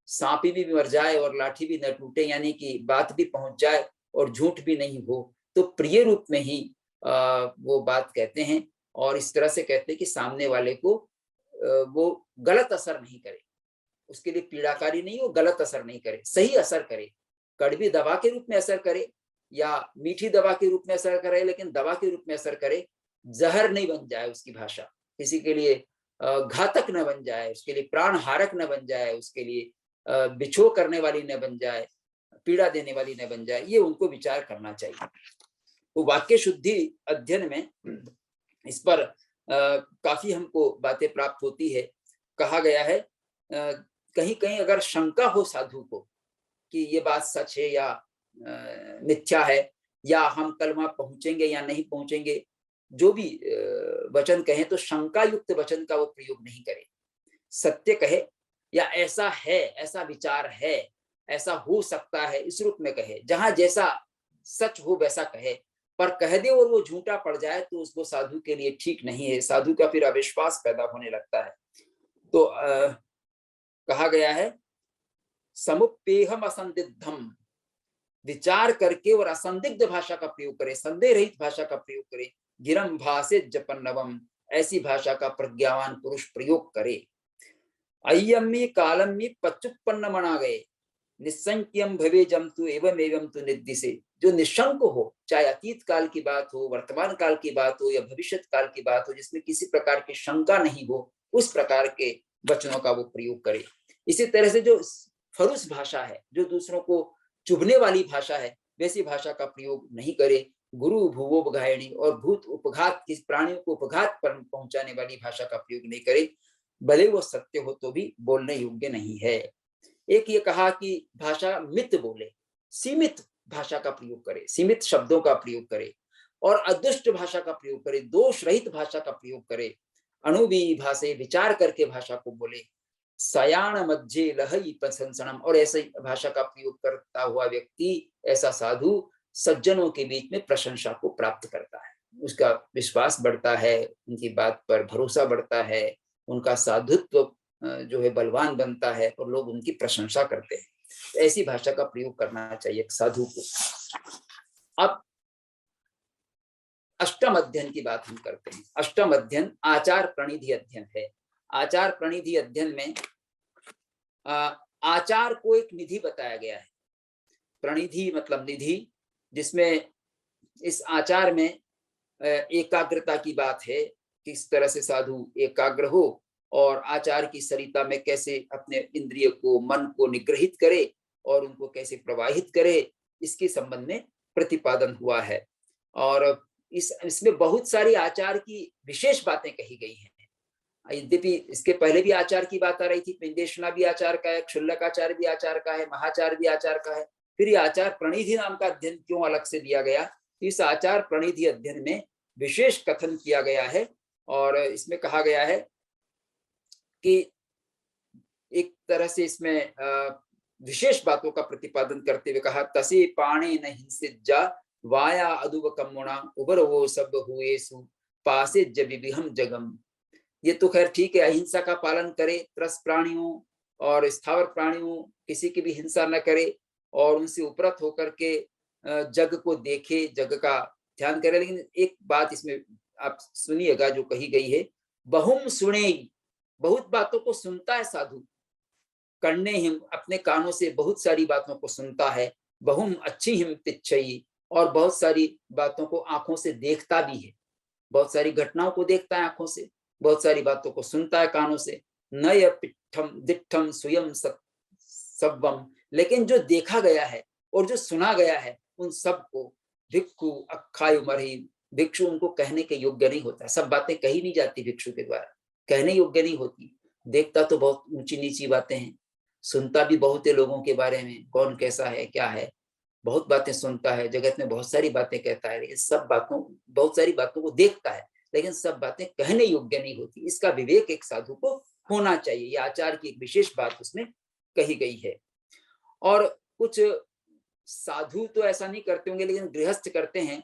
सांपी भी मर जाए और लाठी भी न टूटे, यानी कि बात भी पहुंच जाए और झूठ भी नहीं हो। तो प्रिय रूप में ही वो बात कहते हैं, और इस तरह से कहते हैं कि सामने वाले को वो गलत असर नहीं करे, उसके लिए पीड़ाकारी नहीं हो, गलत असर नहीं करे, सही असर करे। कड़वी दवा के रूप में असर करे या मीठी दवा के रूप में असर करे, लेकिन दवा के रूप में असर करे, जहर नहीं बन जाए उसकी भाषा, किसी के लिए घातक न बन जाए, उसके लिए प्राण हारक न बन जाए, उसके लिए बिछो करने वाली न बन जाए, पीड़ा देने वाली न बन जाए। ये उनको विचार करना चाहिए। तो वाक्य शुद्धि अध्ययन में इस पर काफी हमको बातें प्राप्त होती है। कहा गया है कहीं कहीं अगर शंका हो साधु को कि ये बात सच है या मिथ्या है, या हम कल वहां पहुंचेंगे या नहीं पहुंचेंगे, जो भी वचन कहे तो शंका युक्त वचन का वो प्रयोग नहीं करे। सत्य कहे या ऐसा है, ऐसा विचार है, ऐसा हो सकता है, इस रूप में कहे। जहां जैसा सच हो वैसा कहे, पर कह दे और वो झूठा पड़ जाए तो उसको साधु के लिए ठीक नहीं है। साधु का फिर अविश्वास पैदा होने लगता है। तो कहा गया है समुपेहम असंदिग्धम, विचार करके और असंदिग्ध भाषा का प्रयोग करे, संदेह रहित भाषा का प्रयोग करे। गिरम भाषे जपन्नवम, ऐसी भाषा का प्रज्ञावान पुरुष प्रयोग करे। अय्यम्मी कालम्मी पच्चुपन्न मना गए, निसंक्यम भवे जमतु एवं एवं तु निद्दिशे, जो निशंक हो, चाहे अतीत काल की बात हो, वर्तमान काल की बात हो या भविष्य काल की बात हो, जिसमें किसी प्रकार की शंका नहीं हो, उस प्रकार के वचनों का वो प्रयोग करे। इसी तरह से जो फरुस भाषा है, जो दूसरों को चुभने वाली भाषा है, वैसी भाषा का प्रयोग नहीं करे। गुरु भुवोपघायणी, और भूत उपघात, किस प्राणियों को उपघात पर पहुंचाने वाली भाषा का प्रयोग नहीं करे, भले वो सत्य हो तो भी बोलने योग्य नहीं है। एक ये कहा कि भाषा मित बोले, सीमित भाषा का प्रयोग करे, सीमित शब्दों का प्रयोग करे, और अदुष्ट भाषा का प्रयोग करे, दोष रहित भाषा का प्रयोग करे। अणुवी भाषे, विचार करके भाषा को बोले। सयान मध्य लहई प्रशंसनम, और ऐसे भाषा का प्रयोग करता हुआ व्यक्ति, ऐसा साधु सज्जनों के बीच में प्रशंसा को प्राप्त करता है, उसका विश्वास बढ़ता है, उनकी बात पर भरोसा बढ़ता है, उनका साधुत्व जो है बलवान बनता है और लोग उनकी प्रशंसा करते हैं। तो ऐसी भाषा का प्रयोग करना चाहिए एक साधु को। अब अष्टम अध्ययन की बात हम करते हैं। अष्टम अध्ययन आचार प्रणिधि अध्ययन है। आचार प्रणिधि अध्ययन में आचार को एक निधि बताया गया है। प्रणिधि मतलब निधि, जिसमें इस आचार में एकाग्रता की बात है, किस तरह से साधु एकाग्र हो और आचार की सरिता में कैसे अपने इंद्रिय को, मन को निग्रहित करे और उनको कैसे प्रवाहित करे, इसके संबंध में प्रतिपादन हुआ है। और इसमें बहुत सारी आचार की विशेष बातें कही गई हैं। यद्यपि इसके पहले भी आचार की बात आ रही थी, पिंडेशना भी आचार का है, क्षुल्लक आचार भी आचार का है, महाचार भी आचार का है। फिर ये आचार प्रणिधि नाम का अध्ययन क्यों अलग से दिया गया? इस आचार प्रणिधि अध्ययन में विशेष कथन किया गया है, और इसमें कहा गया है कि एक तरह से इसमें विशेष बातों का प्रतिपादन करते हुए कहा, तसे पाणे न हिंसिज्जा वाया अदुव कमुणा उबर वो सब हुए सु पासे जबिबिहम जगम। ये तो खैर ठीक है, अहिंसा का पालन करे, त्रस प्राणियों और स्थावर प्राणियों किसी की भी हिंसा न करे, और उनसे उपरत होकर के जग को देखे, जग का ध्यान करे। लेकिन एक बात इसमें आप सुनिएगा जो कही गई है, बहुम सुने, बहुत बातों को सुनता है साधु, कर्णेहिम, अपने कानों से बहुत सारी बातों को सुनता है, बहुम अच्छी हिम तिच्छई, और बहुत सारी बातों को आंखों से देखता भी है, बहुत सारी घटनाओं को देखता है आंखों से, बहुत सारी बातों को सुनता है कानों से। नय पिट्ठम दिट्ठम स्वयं सब्बम, लेकिन जो देखा गया है और जो सुना गया है उन सब को भिक्षु अखायु मरही, भिक्षु उनको कहने के योग्य नहीं होता। सब बातें कही नहीं जाती भिक्षु के द्वारा, कहने योग्य नहीं होती। देखता तो बहुत ऊंची नीची बातें हैं, सुनता भी बहुत है लोगों के बारे में, कौन कैसा है क्या है, बहुत बातें सुनता है, जगत में बहुत सारी बातें कहता है, लेकिन सब बातों बहुत सारी बातों को देखता है, लेकिन सब बातें कहने योग्य नहीं होती। इसका विवेक एक साधु को होना चाहिए। यह आचार की एक विशेष बात उसमें कही गई है। और कुछ साधु तो ऐसा नहीं करते होंगे, लेकिन गृहस्थ करते हैं,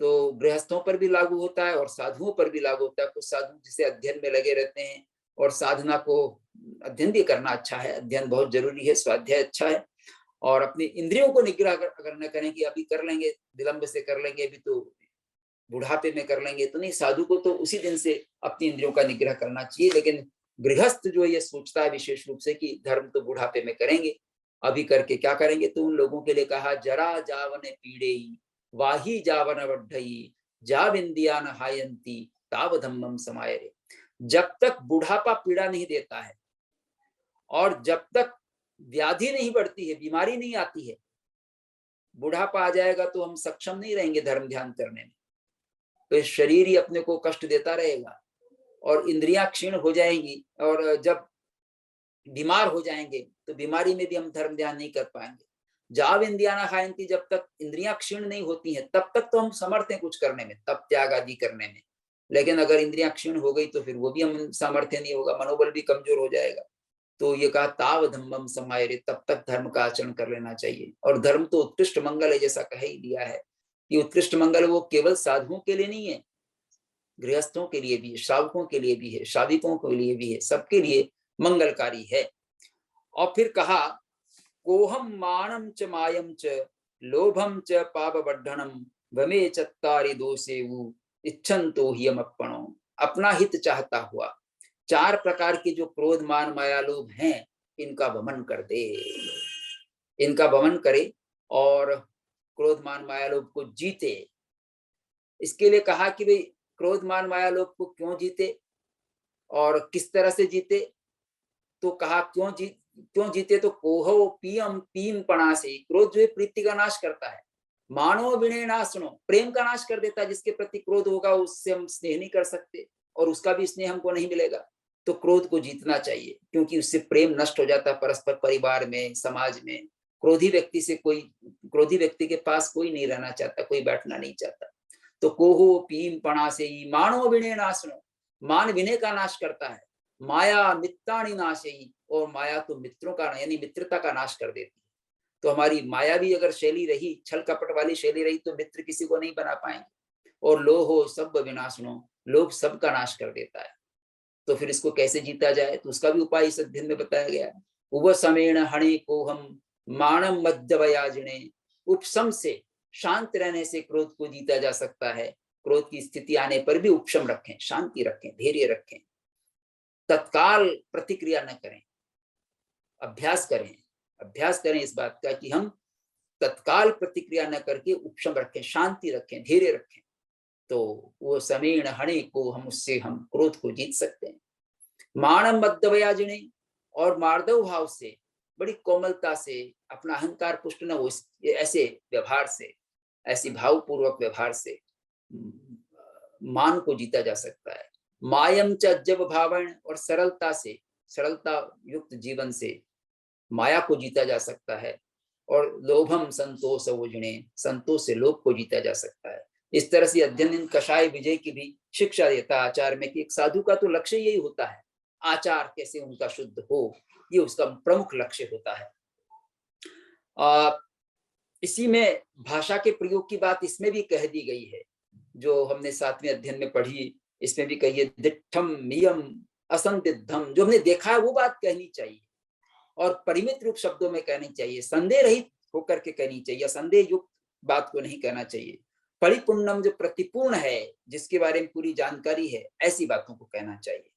तो गृहस्थों पर भी लागू होता है और साधुओं पर भी लागू होता है। कुछ साधु जिसे अध्ययन में लगे रहते हैं, और साधना को अध्ययन भी करना अच्छा है, अध्ययन बहुत जरूरी है, स्वाध्याय अच्छा है, और अपनी इंद्रियों को निग्रह अगर न करें कि अभी कर लेंगे, विलंब से कर लेंगे, अभी तो बुढ़ापे में कर लेंगे, तो नहीं, साधु को तो उसी दिन से अपनी इंद्रियों का निग्रह करना चाहिए। लेकिन गृहस्थ जो ये सोचता है विशेष रूप से कि धर्म तो बुढ़ापे में करेंगे, अभी करके क्या करेंगे, तो उन लोगों के लिए कहा जरा जावन पीड़े वाही जावन वड्ढई जा बिंदिया न हायंती ताव धम्मम समाये रे। जब तक बुढ़ापा पीड़ा नहीं देता है और जब तक व्याधि नहीं बढ़ती है, बीमारी नहीं आती है, बुढ़ापा आ जाएगा तो हम सक्षम नहीं रहेंगे धर्म ध्यान करने में। तो शरीर ही अपने को कष्ट देता रहेगा और इंद्रियां क्षीण हो जाएंगी, और जब बीमार हो जाएंगे तो बीमारी में भी हम धर्म ध्यान नहीं कर पाएंगे। जाव इंद्रिया ना खायंती, जब तक इंद्रियां क्षीण नहीं होती हैं तब तक तो हम समर्थ हैं कुछ करने में, तब त्याग आदि करने में। लेकिन अगर इंद्रियां क्षीण हो गई तो फिर वो भी हम सामर्थ्य नहीं होगा, मनोबल भी कमजोर हो जाएगा। तो ये कहा ताव धम्मम समाये रे, तब तक धर्म का आचरण कर लेना चाहिए। और धर्म तो उत्कृष्ट मंगल है, जैसा कह ही दिया है कि उत्कृष्ट मंगल वो केवल साधुओं के लिए नहीं है, गृहस्थों के लिए भी है, श्रावकों के लिए भी है, शाविकों के लिए भी है, सबके लिए मंगलकारी है। और फिर कहा कोहम मानम च मायम च लोभम च पाप बढ़नम वमे चत्तारि दोषेवु इच्छन्तो हि अमप्पणो, अपना हित चाहता हुआ चार प्रकार के जो क्रोध मान माया लोभ हैं, इनका वमन कर दे, इनका वमन करे और क्रोध मान माया लोभ को जीते। इसके लिए कहा कि भाई क्रोध मान माया लोभ को क्यों जीते और किस तरह से जीते। तो कहा क्यों जीते, तो कोहो पीएम पीम पणा से, क्रोध जो है प्रीति का नाश करता है, मानो विनय नाशनो, प्रेम का नाश कर देता है। जिसके प्रति क्रोध होगा उससे हम स्नेह नहीं कर सकते और उसका भी स्नेह हमको नहीं मिलेगा। तो क्रोध को जीतना चाहिए, क्योंकि उससे प्रेम नष्ट हो जाता है परस्पर, परिवार में, समाज में। क्रोधी व्यक्ति के पास कोई नहीं रहना चाहता, कोई बैठना नहीं चाहता। तो कोहो पीम पणा से ही मानो विनय नाशनो, मान विनय का नाश करता है। माया मित्राणि नाशई, और माया तो मित्रों का यानी मित्रता का नाश कर देती है। तो हमारी माया भी अगर शैली रही, छल कपट वाली शैली रही, तो मित्र किसी को नहीं बना पाएंगे। और लोहो सब विनाशनो, लोभ सबका नाश कर देता है। तो फिर इसको कैसे जीता जाए, तो उसका भी उपाय इस अध्ययन में बताया गया है। उपसमेण हणे को हम मानम मध्यवयाजिणे, उपशम से, शांत रहने से क्रोध को जीता जा सकता है। क्रोध की स्थिति आने पर भी उपशम रखें, शांति रखें, धैर्य रखें, तत्काल प्रतिक्रिया न करें, अभ्यास करें इस बात का कि हम तत्काल प्रतिक्रिया न करके उपशम रखें, शांति रखें, धैर्य रखें। तो वो समीण हणे को हम क्रोध को जीत सकते हैं। मानम मध्यवयाजिणे, और मार्दव भाव से, बड़ी कोमलता से, अपना अहंकार पुष्ट न हो, ऐसे व्यवहार से, ऐसी भावपूर्वक व्यवहार से मान को जीता जा सकता है। मायम च जब भावण, और सरलता से, सरलता युक्त जीवन से माया को जीता जा सकता है। और लोभम संतोष वोजने, संतोष से लोभ को जीता जा सकता है। इस तरह से अध्ययन कषाय विजय की भी शिक्षा देता है आचार में कि एक साधु का तो लक्ष्य यही होता है, आचार कैसे उनका शुद्ध हो, ये उसका प्रमुख लक्ष्य होता है। इसी में भाषा के प्रयोग की बात इसमें भी कह दी गई है, जो हमने 7वें अध्ययन में पढ़ी, इसमें भी कही है दिट्ठम नियम असंदिग्धम, जो हमने देखा है वो बात कहनी चाहिए और परिमित रूप शब्दों में कहनी चाहिए, संदेह रहित होकर के कहनी चाहिए, संदेह युक्त बात को नहीं कहना चाहिए। परिपूर्णम, जो प्रतिपूर्ण है, जिसके बारे में पूरी जानकारी है, ऐसी बातों को कहना चाहिए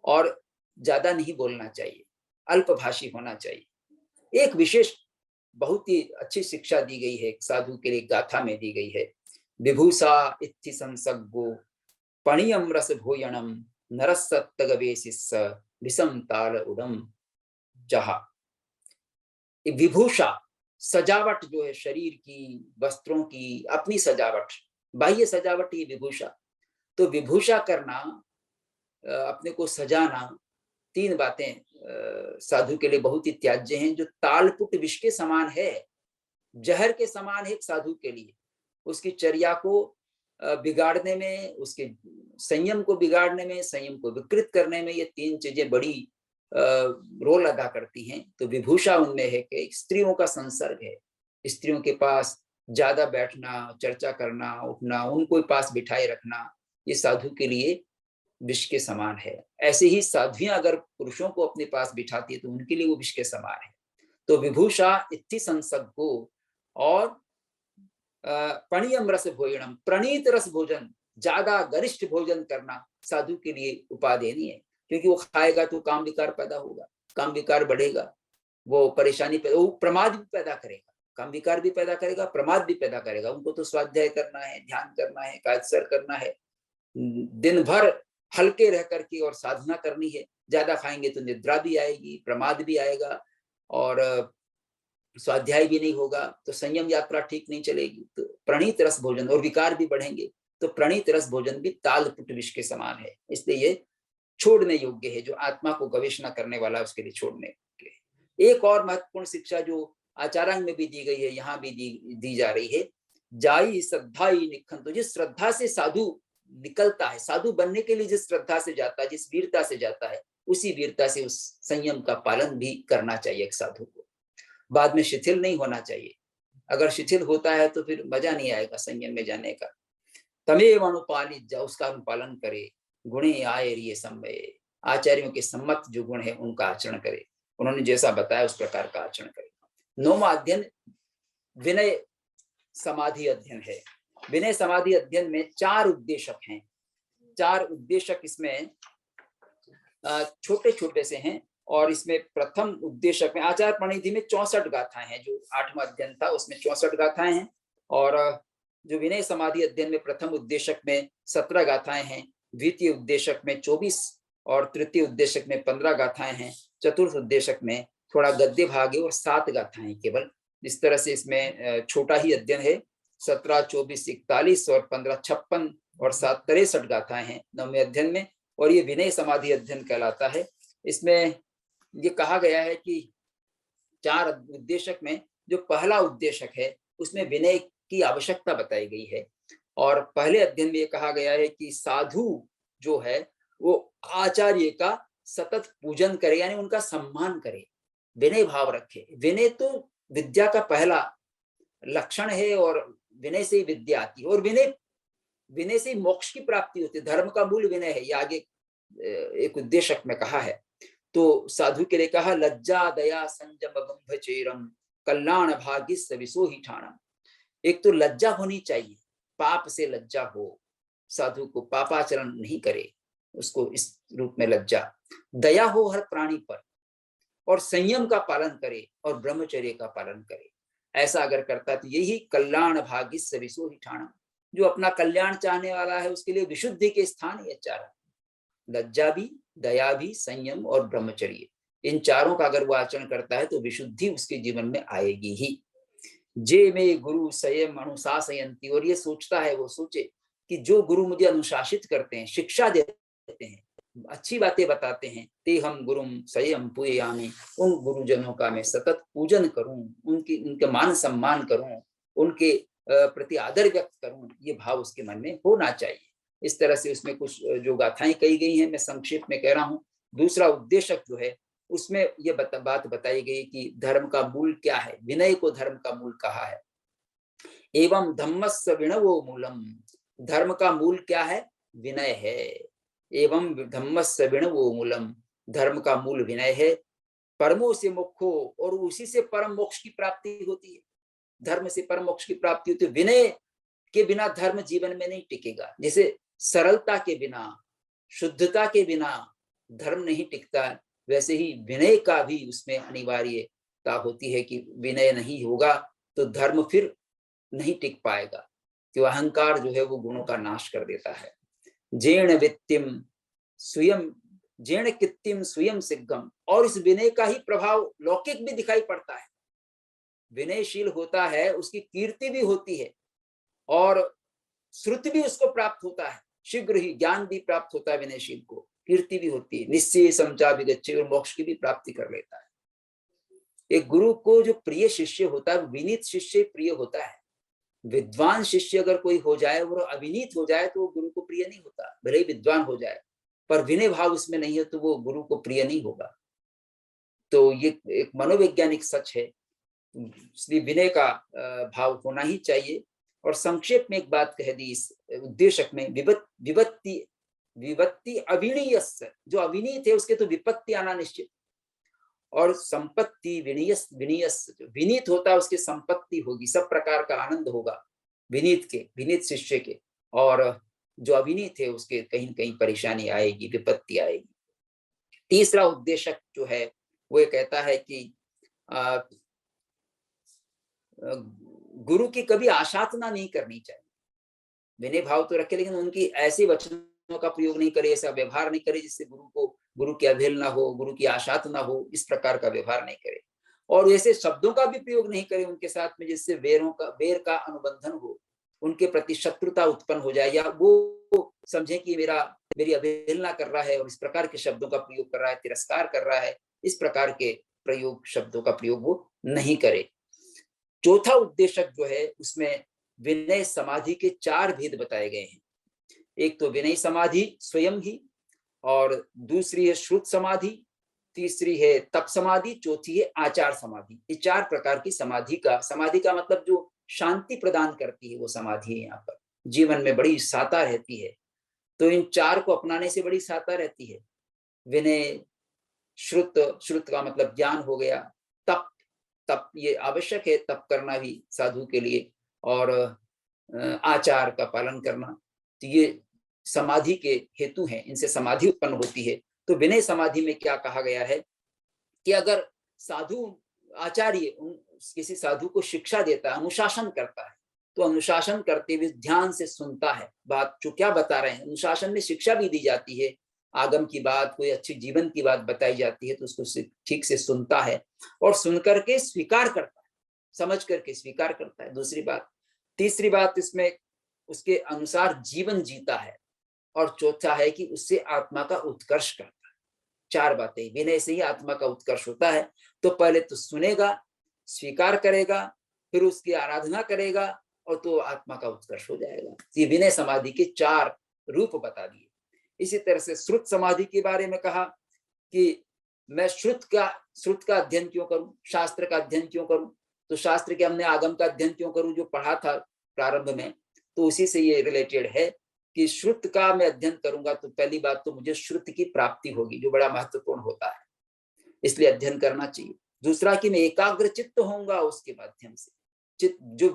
और ज्यादा नहीं बोलना चाहिए। अल्पभाषी होना चाहिए। एक विशेष बहुत ही अच्छी शिक्षा दी गई है साधु के लिए, गाथा में दी गई है। विभूषा इत्थि संसर्गो पणियम रस भोजनम नरसत्तगवेशिस विषम ताल उडम जहा। विभूषा सजावट जो है शरीर की, वस्त्रों की, अपनी सजावट, बाह्य सजावट ही विभूषा। तो विभूषा करना, अपने को सजाना, तीन बातें साधु के लिए बहुत ही त्याज्य हैं, जो तालपुट विष के समान है, जहर के समान है एक साधु के लिए। उसकी चर्या को बिगाड़ने में, उसके संयम को बिगाड़ने में, संयम को विकृत करने में ये तीन चीजें बड़ी रोल अदा करती हैं। तो विभूषा उनमें है कि स्त्रियों का संसर्ग है, स्त्रियों के पास ज्यादा बैठना, चर्चा करना, उठना, उनको पास बिठाए रखना, ये साधु के लिए विष के समान है। ऐसे ही साध्वियां अगर पुरुषों को अपने पास बिठाती है तो उनके लिए वो विष के समान है। तो विभूषा इत्थि संसर्गो, और पणियम रस भोजनम, प्रणीत रस भोजन, ज्यादा गरिष्ठ भोजन करना साधु के लिए उपादेय है, क्योंकि वो खाएगा तो काम विकार पैदा होगा, काम विकार बढ़ेगा, वो परेशानी पैदा, वो प्रमाद भी पैदा करेगा, काम विकार भी पैदा करेगा, प्रमाद भी पैदा करेगा। उनको तो स्वाध्याय करना है, ध्यान करना है, कायसर करना है, दिन भर हल्के रह करके और साधना करनी है। ज्यादा खाएंगे तो निद्रा भी आएगी, प्रमाद भी आएगा, और स्वाध्याय भी नहीं होगा, तो संयम यात्रा ठीक नहीं चलेगी। तो प्रणीत रस भोजन, और विकार भी बढ़ेंगे, तो प्रणीत रस भोजन भी तालपुट विष के समान है, इसलिए ये छोड़ने योग्य है। जो आत्मा को गवेषणा करने वाला उसके लिए छोड़ने योग्य है। एक और महत्वपूर्ण शिक्षा जो आचारांग में भी दी गई है, यहाँ भी दी जा रही है, जाई श्रद्धा ही निखन। तो जिस श्रद्धा से साधु निकलता है, साधु बनने के लिए जिस श्रद्धा से जाता है, जिस वीरता से जाता है, उसी वीरता से उस संयम का पालन भी करना चाहिए एक साधु को। बाद में शिथिल नहीं होना चाहिए। अगर शिथिल होता है तो फिर मजा नहीं आएगा संयम में जाने का। तमेव अनुपालित जा, उसका अनुपालन करे। गुणे आए रिय समय, आचार्यों के सम्मत जो गुण है उनका आचरण करे, उन्होंने जैसा बताया उस प्रकार का आचरण करे। 9वां अध्ययन विनय समाधि अध्ययन है। विनय समाधि अध्ययन में 4 उद्देशक हैं। 4 उद्देशक इसमें छोटे छोटे से हैं, और इसमें प्रथम उद्देशक में आचार प्रणिधि में 64 गाथाएं हैं। जो 8वां अध्ययन था उसमें 64 गाथाएं हैं, और जो विनय समाधि अध्ययन में प्रथम उद्देशक में 17 गाथाएं हैं, द्वितीय उद्देशक में 24, और तृतीय उद्देशक में 15 गाथाएं हैं, चतुर्थ उद्देशक में थोड़ा गद्य भाग है और 7 गाथाएं केवल। इस तरह से इसमें छोटा ही अध्ययन है। 17, 24, 41 और 15, 56 और 7, 63 गाथाएं हैं 9वें अध्ययन में, और ये विनय समाधि अध्ययन कहलाता है। इसमें ये कहा गया है कि 4 उद्देशक में जो पहला उद्देशक है उसमें विनय की आवश्यकता बताई गई है, और पहले अध्ययन में ये कहा गया है कि साधु जो है वो आचार्य का सतत पूजन करे, यानी उनका सम्मान करे, विनय भाव रखे। विनय तो विद्या का पहला लक्षण है, और विनय से ही विद्या आती है, और विनय से ही मोक्ष की प्राप्ति होती है। धर्म का मूल विनय है, ये आगे एक उद्देशक में कहा है। तो साधु के लिए कहा, लज्जा दया संयम ब्रह्मचर्यम कल्याण भाग्यस्स विशो ही ठाणम। एक तो लज्जा होनी चाहिए, पाप से लज्जा हो, साधु को पापाचरण नहीं करे, उसको इस रूप में लज्जा। दया हो हर प्राणी पर, और संयम का पालन करे, और ब्रह्मचर्य का पालन करे। ऐसा अगर करता है तो यही कल्याण भाग्यस्स विशो ही ठाणम। जो अपना कल्याण चाहने वाला है उसके लिए विशुद्धि के स्थान ये 4, लज्जा भी, दया भी, संयम और ब्रह्मचर्य। इन 4 का अगर वो आचरण करता है तो विशुद्धि उसके जीवन में आएगी ही। जे में गुरु संयम अनुशासयंती, और ये सोचता है, वो सोचे कि जो गुरु मुझे अनुशासित करते हैं, शिक्षा देते हैं, अच्छी बातें बताते हैं, ते हम गुरुम संयम पूजयामि, उन गुरुजनों का मैं सतत पूजन करूं, उनके मान सम्मान करूं, उनके प्रति आदर व्यक्त करूं, ये भाव उसके मन में होना चाहिए। इस तरह से उसमें कुछ जो गाथाएं कही गई हैं, मैं संक्षेप में कह रहा हूं। दूसरा उद्देशक जो है उसमें ये बात बताई गई कि धर्म का मूल क्या है, विनय को धर्म का मूल कहा है। एवं धम्मस्य विनयो मूलम, धर्म का मूल क्या है, विनय है। एवं धम्मस्य विनयो मूलम, धर्म का मूल विनय है। परमो से मोक्षो, और उसी से परम मोक्ष की प्राप्ति होती है। धर्म से परम मोक्ष की प्राप्ति होती है। विनय के बिना धर्म जीवन में नहीं टिकेगा। जैसे सरलता के बिना, शुद्धता के बिना धर्म नहीं टिकता, वैसे ही विनय का भी उसमें अनिवार्यता होती है कि विनय नहीं होगा तो धर्म फिर नहीं टिक पाएगा, क्यों अहंकार जो है वो गुणों का नाश कर देता है। जेण वित्तिम स्वयं जेण कित्तिम स्वयं सिद्धम, और इस विनय का ही प्रभाव लौकिक भी दिखाई पड़ता है। विनयशील होता है उसकी कीर्ति भी होती है और श्रुति भी उसको प्राप्त होता है, शीघ्र ही ज्ञान भी प्राप्त होता है विनयशील को, कीर्ति भी होती है, निश्चय समचा विगच्छे, और मोक्ष की भी प्राप्ति कर लेता है। एक गुरु को जो प्रिय शिष्य होता है, विनीत शिष्य प्रिय होता है। विद्वान शिष्य अगर कोई हो जाए और अविनीत हो जाए तो वो गुरु को प्रिय नहीं होता, भले ही विद्वान हो जाए, पर विनय भाव उसमें नहीं है तो वो गुरु को प्रिय नहीं होगा। तो ये एक मनोवैज्ञानिक सच है, इसलिए विनय का भाव होना ही चाहिए। और संक्षेप में एक बात कह दी इस उद्देशक में, विपत्ति विपत्ति अविनीयस्य, जो अविनीत है उसके तो विपत्ति आना निश्चित, और संपत्ति विनीयस, जो विनीत होता है उसकी संपत्ति होगी, सब प्रकार का आनंद होगा विनीत शिष्य के, और जो अविनीत है उसके कहीं न कहीं परेशानी आएगी, विपत्ति आएगी। तीसरा उद्देशक जो है वो ये कहता है कि गुरु की कभी आशातना नहीं करनी चाहिए। विनय भाव तो रखे, लेकिन उनकी ऐसे वचनों का प्रयोग नहीं करे, ऐसा व्यवहार नहीं करे जिससे गुरु की अवहेलना हो, गुरु की आशातना हो, इस प्रकार का व्यवहार नहीं करे। और ऐसे शब्दों का भी प्रयोग नहीं करे उनके साथ में जिससे वेर का अनुबंधन हो, उनके प्रति शत्रुता उत्पन्न हो जाए, या वो समझे कि मेरी अवहेलना कर रहा है और इस प्रकार के शब्दों का प्रयोग कर रहा है, तिरस्कार कर रहा है, इस प्रकार के शब्दों का प्रयोग वो नहीं करे। चौथा उद्देशक जो है उसमें विनय समाधि के 4 भेद बताए गए हैं। एक तो विनय समाधि स्वयं ही, और दूसरी है श्रुत समाधि, तीसरी है तप समाधि, चौथी है आचार समाधि। ये 4 प्रकार की समाधि का मतलब जो शांति प्रदान करती है वो समाधि है। यहाँ पर जीवन में बड़ी साता रहती है, तो इन 4 को अपनाने से बड़ी साता रहती है। विनय, श्रुत का मतलब ज्ञान हो गया, तप ये आवश्यक है, तप करना भी साधु के लिए, और आचार का पालन करना, तो ये समाधि के हेतु हैं, इनसे समाधि उत्पन्न होती है। तो विनय समाधि में क्या कहा गया है कि अगर साधु आचार्य किसी साधु को शिक्षा देता है, अनुशासन करता है, तो अनुशासन करते हुए ध्यान से सुनता है बात जो क्या बता रहे हैं। अनुशासन में शिक्षा भी दी जाती है, आगम की बात, कोई अच्छी जीवन की बात बताई जाती है तो उसको ठीक से सुनता है और सुन करके स्वीकार करता है, समझ करके स्वीकार करता है। दूसरी बात, तीसरी बात इसमें उसके अनुसार जीवन जीता है, और चौथा है कि उससे आत्मा का उत्कर्ष करता है। 4 बातें, विनय से ही आत्मा का उत्कर्ष होता है। तो पहले तो सुनेगा, स्वीकार करेगा, फिर उसकी आराधना करेगा, और तो आत्मा का उत्कर्ष हो जाएगा। ये विनय समाधि के 4 रूप बता दिए। इसी तरह से श्रुत समाधि के बारे में कहा कि मैं श्रुत का अध्ययन क्यों करूं, शास्त्र का अध्ययन क्यों करूं, तो शास्त्र के हमने आगम का अध्ययन क्यों करूं जो पढ़ा था प्रारंभ में, तो उसी से ये रिलेटेड है कि श्रुत का मैं अध्ययन करूंगा तो पहली बात तो मुझे श्रुत की प्राप्ति होगी, जो बड़ा महत्वपूर्ण होता है, इसलिए अध्ययन करना चाहिए। दूसरा कि मैं एकाग्र चित्त होऊंगा उसके माध्यम से, जो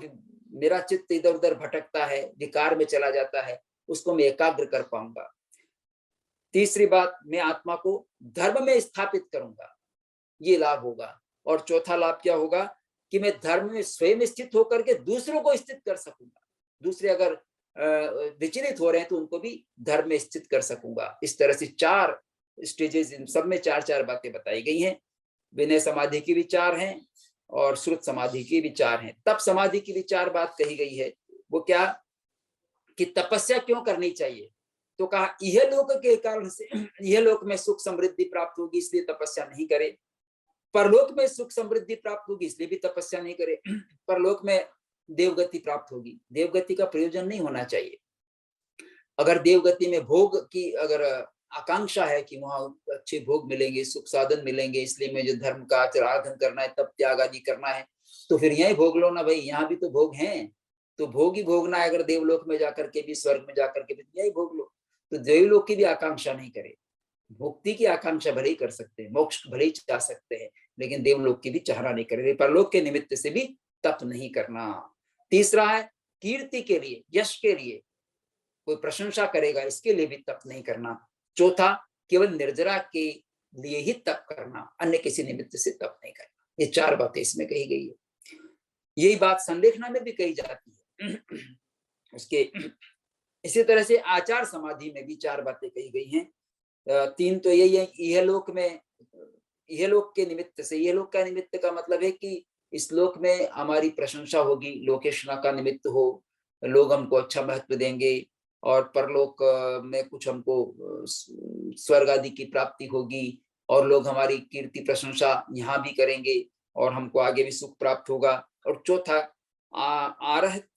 मेरा चित्त इधर उधर भटकता है, विकार में चला जाता है, उसको मैं एकाग्र कर पाऊंगा। तीसरी बात, मैं आत्मा को धर्म में स्थापित करूंगा, ये लाभ होगा। और चौथा लाभ क्या होगा कि मैं धर्म में स्वयं स्थित होकर के दूसरों को स्थित कर सकूंगा। दूसरे अगर विचलित हो रहे हैं तो उनको भी धर्म में स्थित कर सकूंगा। इस तरह से 4 स्टेजेस, इन सब में 4 बातें बताई गई हैं। विनय समाधि की भी 4 हैं और श्रुत समाधि की भी 4 हैं। तप समाधि की भी 4 बात कही गई है। वो क्या कि तपस्या क्यों करनी चाहिए, तो कहा यह लोक के कारण से, यह लोक में सुख समृद्धि प्राप्त होगी इसलिए तपस्या नहीं करे, परलोक में सुख समृद्धि प्राप्त होगी इसलिए भी तपस्या नहीं करे, परलोक में देवगति प्राप्त होगी, देवगति का प्रयोजन नहीं होना चाहिए। अगर देवगति में भोग की अगर आकांक्षा है कि वहां अच्छे भोग मिलेंगे, सुख साधन मिलेंगे, इसलिए मुझे धर्म का आराधन करना है, तप त्याग आदि करना है, तो फिर यही भोग लो ना भाई, यहाँ भी तो भोग हैं, तो भोग ही भोगना है। अगर देवलोक में जाकर के भी, स्वर्ग में जाकर के भी यही भोग लो, तो देवलोक की भी आकांक्षा नहीं करे। मुक्ति की आकांक्षा भले ही कर सकते हैं, मोक्ष भले ही चाह सकते हैं, लेकिन देवलोक की भी चाहना नहीं करे, परलोक के निमित्त से भी तप नहीं करना। तीसरा है कीर्ति के लिए, यश के लिए, कोई प्रशंसा करेगा इसके लिए भी तप नहीं करना। चौथा, केवल निर्जरा के लिए ही तप करना, अन्य किसी निमित्त से तप नहीं करना। ये 4 बातें इसमें कही गई है। यही बात संलेखना में भी कही जाती है। उसके इसी तरह से आचार समाधि में भी 4 बातें कही गई हैं। 3 तो यही है, इहलोक में, इहलोक के निमित्त से, इहलोक का निमित्त का मतलब है कि इस लोक में हमारी प्रशंसा होगी, लोकेशना का निमित्त हो, लोग हमको अच्छा महत्व देंगे, और परलोक में कुछ हमको स्वर्ग आदि की प्राप्ति होगी, और लोग हमारी कीर्ति प्रशंसा यहाँ भी करेंगे, और हमको आगे भी सुख प्राप्त होगा। और चौथा आरहत,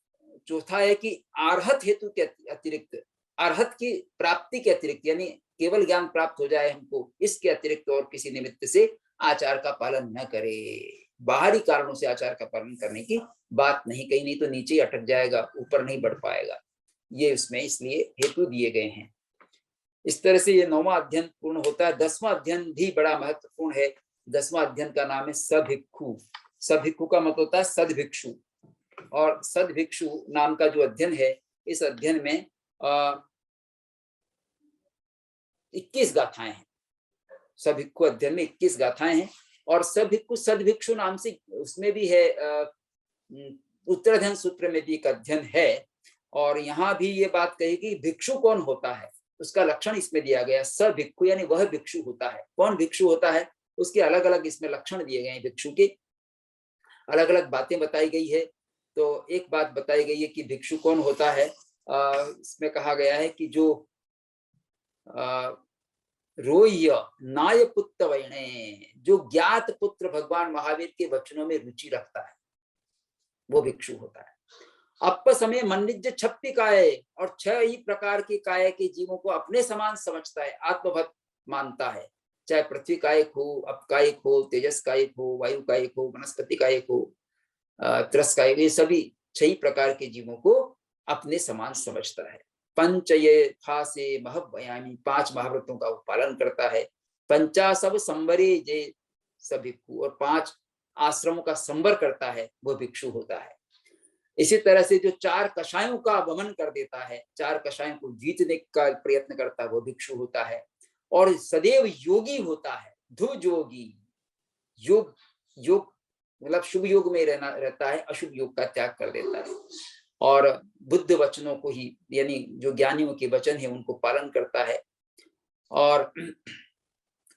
चौथा है कि आरहत हेतु के अतिरिक्त, अरहत की प्राप्ति के अतिरिक्त, यानी केवल ज्ञान प्राप्त हो जाए हमको, इसके अतिरिक्त और किसी निमित्त से आचार का पालन न करे। बाहरी कारणों से आचार का पालन करने की बात नहीं कही, नहीं तो नीचे ही अटक जाएगा, ऊपर नहीं बढ़ पाएगा। ये उसमें इसलिए हेतु दिए गए हैं। इस तरह से ये 9वां अध्ययन पूर्ण होता है। 10वां अध्ययन भी बड़ा महत्वपूर्ण है। 10वां अध्ययन का नाम है सभिक्षु। सभिक्षु का मतलब होता है सद्भिक्षु, और सद्भिक्षु नाम का जो अध्ययन है, इस अध्ययन में 21 गाथाएं हैं। सभिक्षु अध्ययन में 21 गाथाएं हैं, और सभिक्षु सद्भिक्षु नाम से उसमें भी है, उत्तराध्ययन सूत्र में भी एक अध्ययन है, और यहाँ भी ये बात कही कि भिक्षु कौन होता है, उसका लक्षण इसमें दिया गया। सभिक्षु यानी वह भिक्षु होता है। कौन भिक्षु होता है, उसके अलग अलग इसमें लक्षण दिए गए हैं। भिक्षु के अलग अलग बातें बताई गई है। तो एक बात बताई गई है कि भिक्षु कौन होता है। इसमें कहा गया है कि जो रोह्य नाय पुत्र वैणे, जो ज्ञात पुत्र भगवान महावीर के वचनों में रुचि रखता है, वो भिक्षु होता है। अप समय मन्निज्य 6 काय, और 6 ही प्रकार के काय के जीवों को अपने समान समझता है, आत्मवत मानता है। चाहे पृथ्वी कायक हो, अप कायक हो, तेजस कायक हो, वायु कायक हो, वनस्पति कायक हो, त्रस कायक, ये सभी 6 प्रकार के जीवों को अपने समान समझता है। पंचये फासे महव्यामी, 5 महाव्रतों का वो पालन करता है। 50 संवरे जे सभिक्षु, और 5 आश्रमों का संवर करता है, वो भिक्षु होता है। इसी तरह से जो 4 कषायों का वमन कर देता है, 4 कषायों को जीतने का प्रयत्न करता है, वो भिक्षु होता है। और सदैव योगी होता है, ध्रुव योगी, योग योग मतलब शुभ योग में रहता है, अशुभ योग का त्याग कर देता है, और बुद्ध वचनों को ही, यानी जो ज्ञानियों के वचन है उनको पालन करता है। और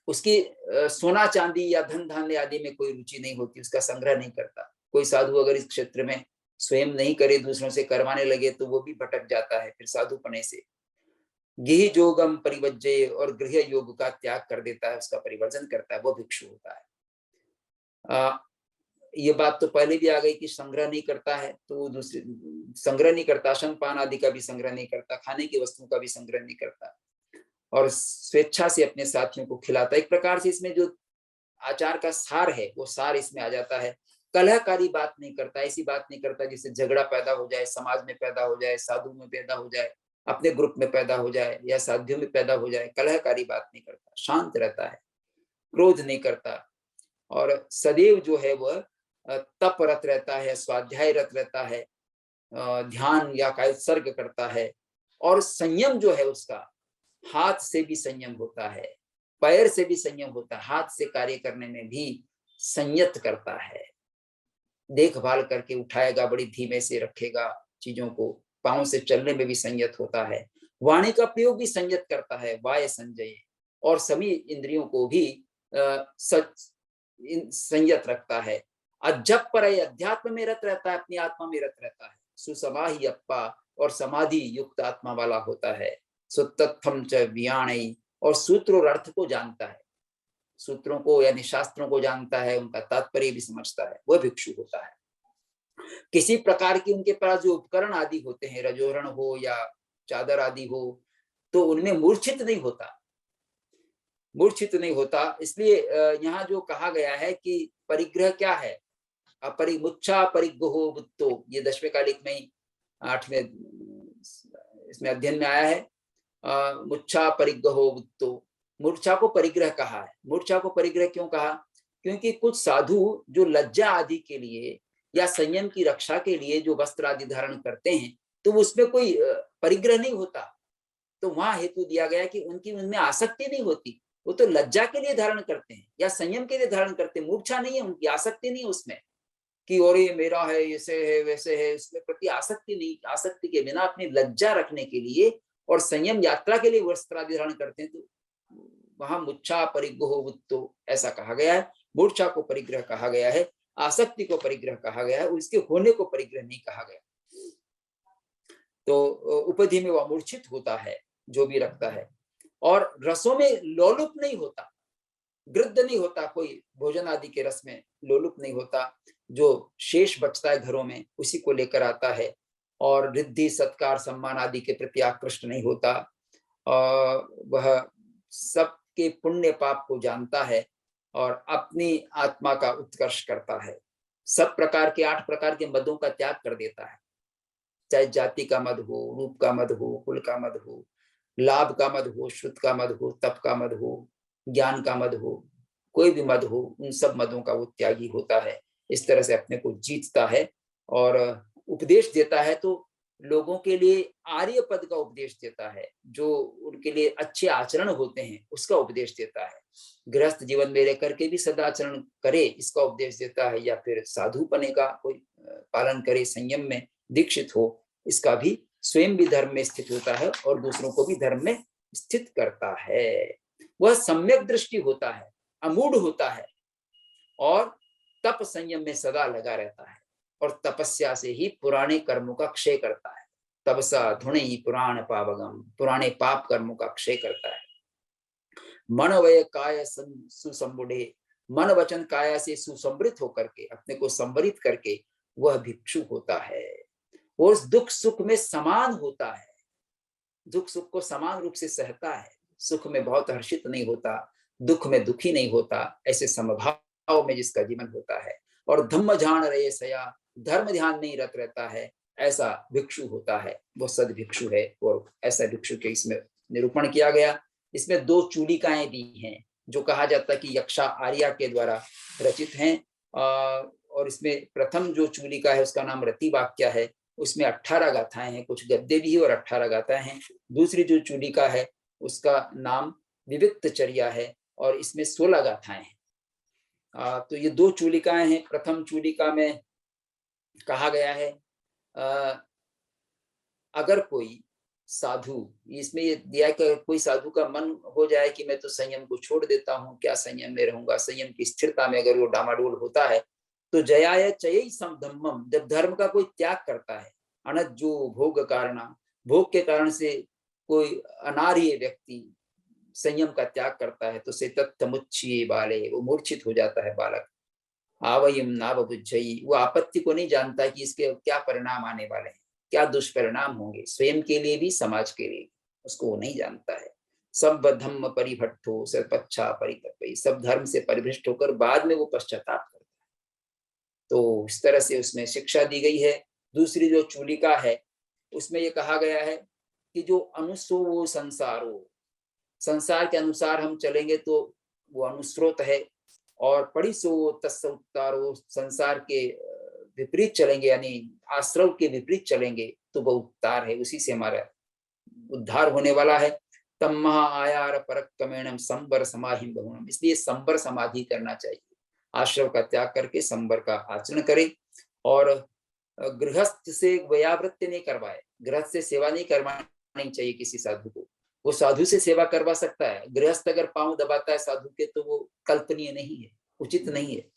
उसकी सोना चांदी या धन धान्य आदि में कोई रुचि नहीं होती, उसका संग्रह नहीं करता। कोई साधु अगर इस क्षेत्र में स्वयं नहीं करे, दूसरों से करवाने लगे, तो वो भी भटक जाता है फिर साधु पने से। गिह जोगम परिवज्जय, और गृह योग का त्याग कर देता है, उसका परिवर्जन करता है, वो भिक्षु होता है। ये बात तो पहले भी आ गई कि संग्रह नहीं करता है, तो दूसरे संग्रह नहीं करता, पान आदि का भी संग्रह नहीं करता, खाने की वस्तुओं का भी संग्रह नहीं करता, और स्वेच्छा से अपने साथियों को खिलाता है। एक प्रकार से इसमें जो आचार का सार है, वो सार इसमें आ जाता है। कलहकारी बात नहीं करता, ऐसी बात नहीं करता जिससे झगड़ा पैदा हो जाए, समाज में पैदा हो जाए, साधु में पैदा हो जाए, अपने ग्रुप में पैदा हो जाए, या साधियों में पैदा हो जाए। कलहकारी बात नहीं करता, शांत रहता है, क्रोध नहीं करता, और सदैव जो है वह तप रत रहता है, स्वाध्याय रत रहता है, ध्यान या कायोत्सर्ग करता है। और संयम जो है उसका, हाथ से भी संयम होता है, पैर से भी संयम होता है, हाथ से कार्य करने में भी संयत करता है, देखभाल करके उठाएगा, बड़ी धीमे से रखेगा चीजों को, पांव से चलने में भी संयत होता है, वाणी का प्रयोग भी संयत करता है, वाय संजय, और सभी इंद्रियों को भी संयत रखता है। अजप पर अध्यात्म में रत रहता है, अपनी आत्मा में रत रहता है। सुसमाहि अप्पा, और समाधि युक्त आत्मा वाला होता है। सुतत्थम च व्याणई, और सूत्र और अर्थ को जानता है, सूत्रों को यानी शास्त्रों को जानता है, उनका तात्पर्य भी समझता है, वह भिक्षु होता है। किसी प्रकार की उनके पास जो उपकरण आदि होते हैं, रजोरण हो या चादर आदि हो, तो उनमें मूर्छित नहीं होता, मूर्छित नहीं होता। इसलिए यहाँ जो कहा गया है कि परिग्रह क्या है, अपरिमुच्छा परिग्रहो बुद्धो, ये 10वें कालिक में ही 8वें इसमें अध्ययन में आया है। मुच्छा परिग्रहो बुद्धो, मूर्छा को परिग्रह कहा है। मूर्छा को परिग्रह क्यों कहा? क्योंकि कुछ साधु जो लज्जा आदि के लिए या संयम की रक्षा के लिए जो वस्त्र आदि धारण करते हैं, तो उसमें कोई परिग्रह नहीं होता, तो वहां हेतु दिया गया कि उनकी उनमें आसक्ति नहीं होती, वो तो लज्जा के लिए धारण करते हैं या संयम के लिए धारण करते हैं, मूर्छा नहीं है, उनकी आसक्ति नहीं है उसमें कि और ये मेरा है, ऐसे है वैसे है, उसमें प्रति आसक्ति नहीं। आसक्ति के बिना अपनी लज्जा रखने के लिए और संयम यात्रा के लिए वस्त्र आदि धारण करते हैं, तो वहां मुच्छा परिग्रह वुत्तो ऐसा कहा गया है। मूर्छा को परिग्रह कहा गया है, आसक्ति को परिग्रह कहा गया है, उसके होने को परिग्रह नहीं कहा गया। तो उपधि में वह मूर्छित होता है जो भी रखता है, और रसों में लोलुप नहीं होता, गृद्ध नहीं होता, कोई भोजन आदि के रस में लोलुप नहीं होता। जो शेष बचता है घरों में उसी को लेकर आता है, और रिद्धि सत्कार सम्मान आदि के प्रति आकृष्ट नहीं होता। वह सबके पुण्य पाप को जानता है और अपनी आत्मा का उत्कर्ष करता है। सब प्रकार के 8 प्रकार के मदों का त्याग कर देता है, चाहे जाति का मद हो, रूप का मद हो, कुल का मद हो, लाभ का मद हो, श्रुत का मद हो, तप का मद हो, ज्ञान का मद हो, कोई भी मद हो, उन सब मदों का वो त्यागी होता है। इस तरह से अपने को जीतता है और उपदेश देता है। तो लोगों के लिए आर्य पद का उपदेश देता है, जो उनके लिए अच्छे आचरण होते हैं उसका उपदेश देता है। गृहस्थ जीवन में रह करके भी सदाचरण करे इसका उपदेश देता है, या फिर साधुपने का कोई पालन करे, संयम में दीक्षित हो, इसका भी स्वयं भी धर्म में स्थित होता है और दूसरों को भी धर्म में स्थित करता है। वह सम्यक दृष्टि होता है, अमूढ़ होता है और तप संयम में सदा लगा रहता है, और तपस्या से ही पुराने कर्मों का क्षय करता है। तपसा धुणे ही पुराण पावगम, पुराने पाप कर्मों का क्षय करता है। मन वय काय सुसंबुढ़े, मन वचन काया से सुसंवृत होकर के, अपने को संवरित करके वह भिक्षु होता है। वो उस दुख सुख में समान होता है, दुख सुख को समान रूप से सहता है, सुख में बहुत हर्षित नहीं होता, दुख में दुखी नहीं होता, ऐसे समभाव में जिसका जीवन होता है। और धम्म जान रहे सया, धर्म ध्यान नहीं रत रहता है, ऐसा भिक्षु होता है, वो सद भिक्षु है। और ऐसा भिक्षु के इसमें निरूपण किया गया। इसमें 2 चूलिकाएं दी हैं जो कहा जाता है कि यक्षा आर्या के द्वारा रचित हैं। और इसमें प्रथम जो चूलिका है उसका नाम रति वाक्य है, उसमें 18 गाथाएं हैं, कुछ गद्य भी और 18 गाथाएं हैं। दूसरी जो चूलिका है उसका नाम विविक्त चर्या है और इसमें 16 गाथाएं हैं। तो ये 2 चूलिकाएं हैं। प्रथम चूलिका में कहा गया है अगर कोई साधु, इसमें ये दिया कि कोई साधु का मन हो जाए कि मैं तो संयम को छोड़ देता हूँ, क्या संयम में रहूंगा, संयम की स्थिरता में अगर वो डामाडोल होता है तो जयाय चयई समधम्मम, जब धर्म का कोई त्याग करता है, अनज्जो भोग कारणा, भोग के कारण से कोई अनार्य व्यक्ति संयम का त्याग करता है तो से तत्तमुच्चिये बाले, वो मूर्छित हो जाता है बालक। आवयम नावबुज्झई, वो आपत्ति को नहीं जानता कि इसके क्या परिणाम आने वाले हैं, क्या दुष्परिणाम होंगे स्वयं के लिए भी समाज के लिए, उसको वो नहीं जानता है। सब धम्म परिभट्टो सर्वपच्छा परितप्य, सब धर्म से परिभ्रष्ट होकर बाद में वो पश्चाताप करता है। तो इस तरह से उसमें शिक्षा दी गई है। दूसरी जो चूलिका है उसमें ये कहा गया है कि जो अनुसो संसारो, संसार के अनुसार हम चलेंगे तो वो अनुस्रोत है, और परिसो तस्य उत्तारो, संसार के विपरीत चलेंगे यानी आश्रव के विपरीत चलेंगे तो वो उत्तार है, उसी से हमारा उद्धार होने वाला है। तम महा आयार परक कमेणम संबर समाहिम बहुनम, इसलिए संबर समाधि करना चाहिए, आश्रव का त्याग करके संबर का आचरण करे। और गृहस्थ से व्यावृत्ति नहीं करवाए, गृहस्थ से सेवा नहीं करवानी चाहिए किसी साधु को, वो साधु से सेवा करवा सकता है, गृहस्थ अगर पांव दबाता है साधु के तो वो कल्पनीय नहीं है, उचित नहीं है,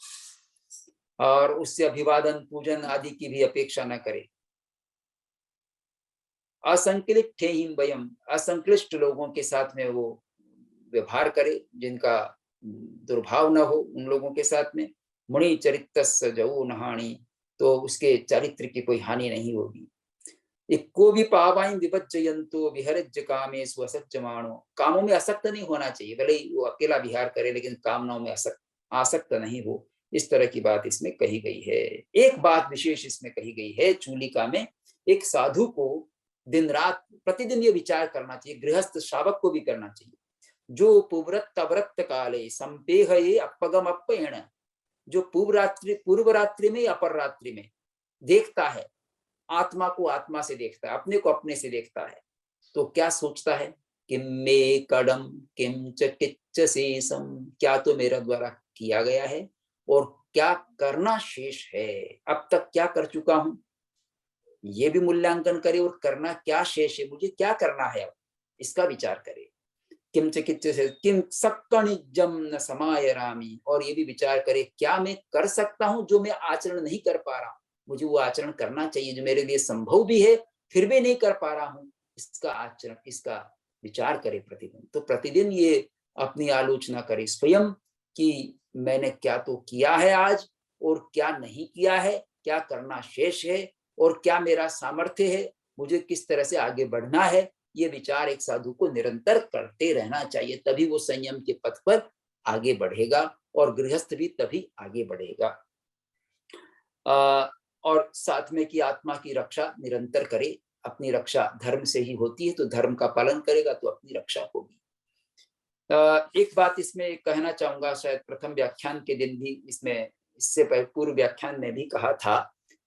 और उससे अभिवादन पूजन आदि की भी अपेक्षा न करे। असंक्लिष्ट हिम वयम, असंक्लिष्ट लोगों के साथ में वो व्यवहार करे, जिनका दुर्भाव न हो उन लोगों के साथ में। मुनि चरित्र जऊ नहानी, तो उसके चरित्र की कोई हानि नहीं होगी। इक्को भी पावाई विभज्जयंतो विहरज्य कामेषु असज्जमानो, कामों में आसक्त नहीं होना चाहिए, भले ही वो अकेला विहार करे लेकिन कामनाओं में आसक्त नहीं हो, इस तरह की बात इसमें कही गई है। एक बात विशेष इसमें कही गई है चूलिका में, एक साधु को दिन रात प्रतिदिन ये विचार करना चाहिए, गृहस्थ श्रावक को भी करना चाहिए, जो पूर्वव्रत काले संपेहये अपगम अपयण, जो पूर्व रात्रि में अपर रात्रि में देखता है, आत्मा को आत्मा से देखता है, अपने को अपने से देखता है, तो क्या सोचता है किम मे कड़म किम च किच्च शेषम, क्या तो मेरा द्वारा किया गया है और क्या करना शेष है, अब तक क्या कर चुका हूं ये भी मूल्यांकन करे, और करना क्या शेष है, मुझे क्या करना है अब इसका विचार करे। किम च किच्च से किम सक्कणिजम न समायरामी, और ये भी विचार करे क्या मैं कर सकता हूं जो मैं आचरण नहीं कर पा रहा हूं, मुझे वो आचरण करना चाहिए जो मेरे लिए संभव भी है फिर भी नहीं कर पा रहा हूं, इसका आचरण, इसका विचार करे प्रतिदिन। तो प्रतिदिन ये अपनी आलोचना करे स्वयं कि मैंने क्या तो किया है आज और क्या नहीं किया है, क्या करना शेष है और क्या मेरा सामर्थ्य है, मुझे किस तरह से आगे बढ़ना है। ये विचार एक साधु को निरंतर करते रहना चाहिए, तभी वो संयम के पथ पर आगे बढ़ेगा और गृहस्थ भी तभी आगे बढ़ेगा। और साथ में कि आत्मा की रक्षा निरंतर करे, अपनी रक्षा धर्म से ही होती है, तो धर्म का पालन करेगा तो अपनी रक्षा होगी। एक बात इसमें कहना चाहूंगा, शायद प्रथम व्याख्यान के दिन भी इसमें, इससे पूर्व व्याख्यान में भी कहा था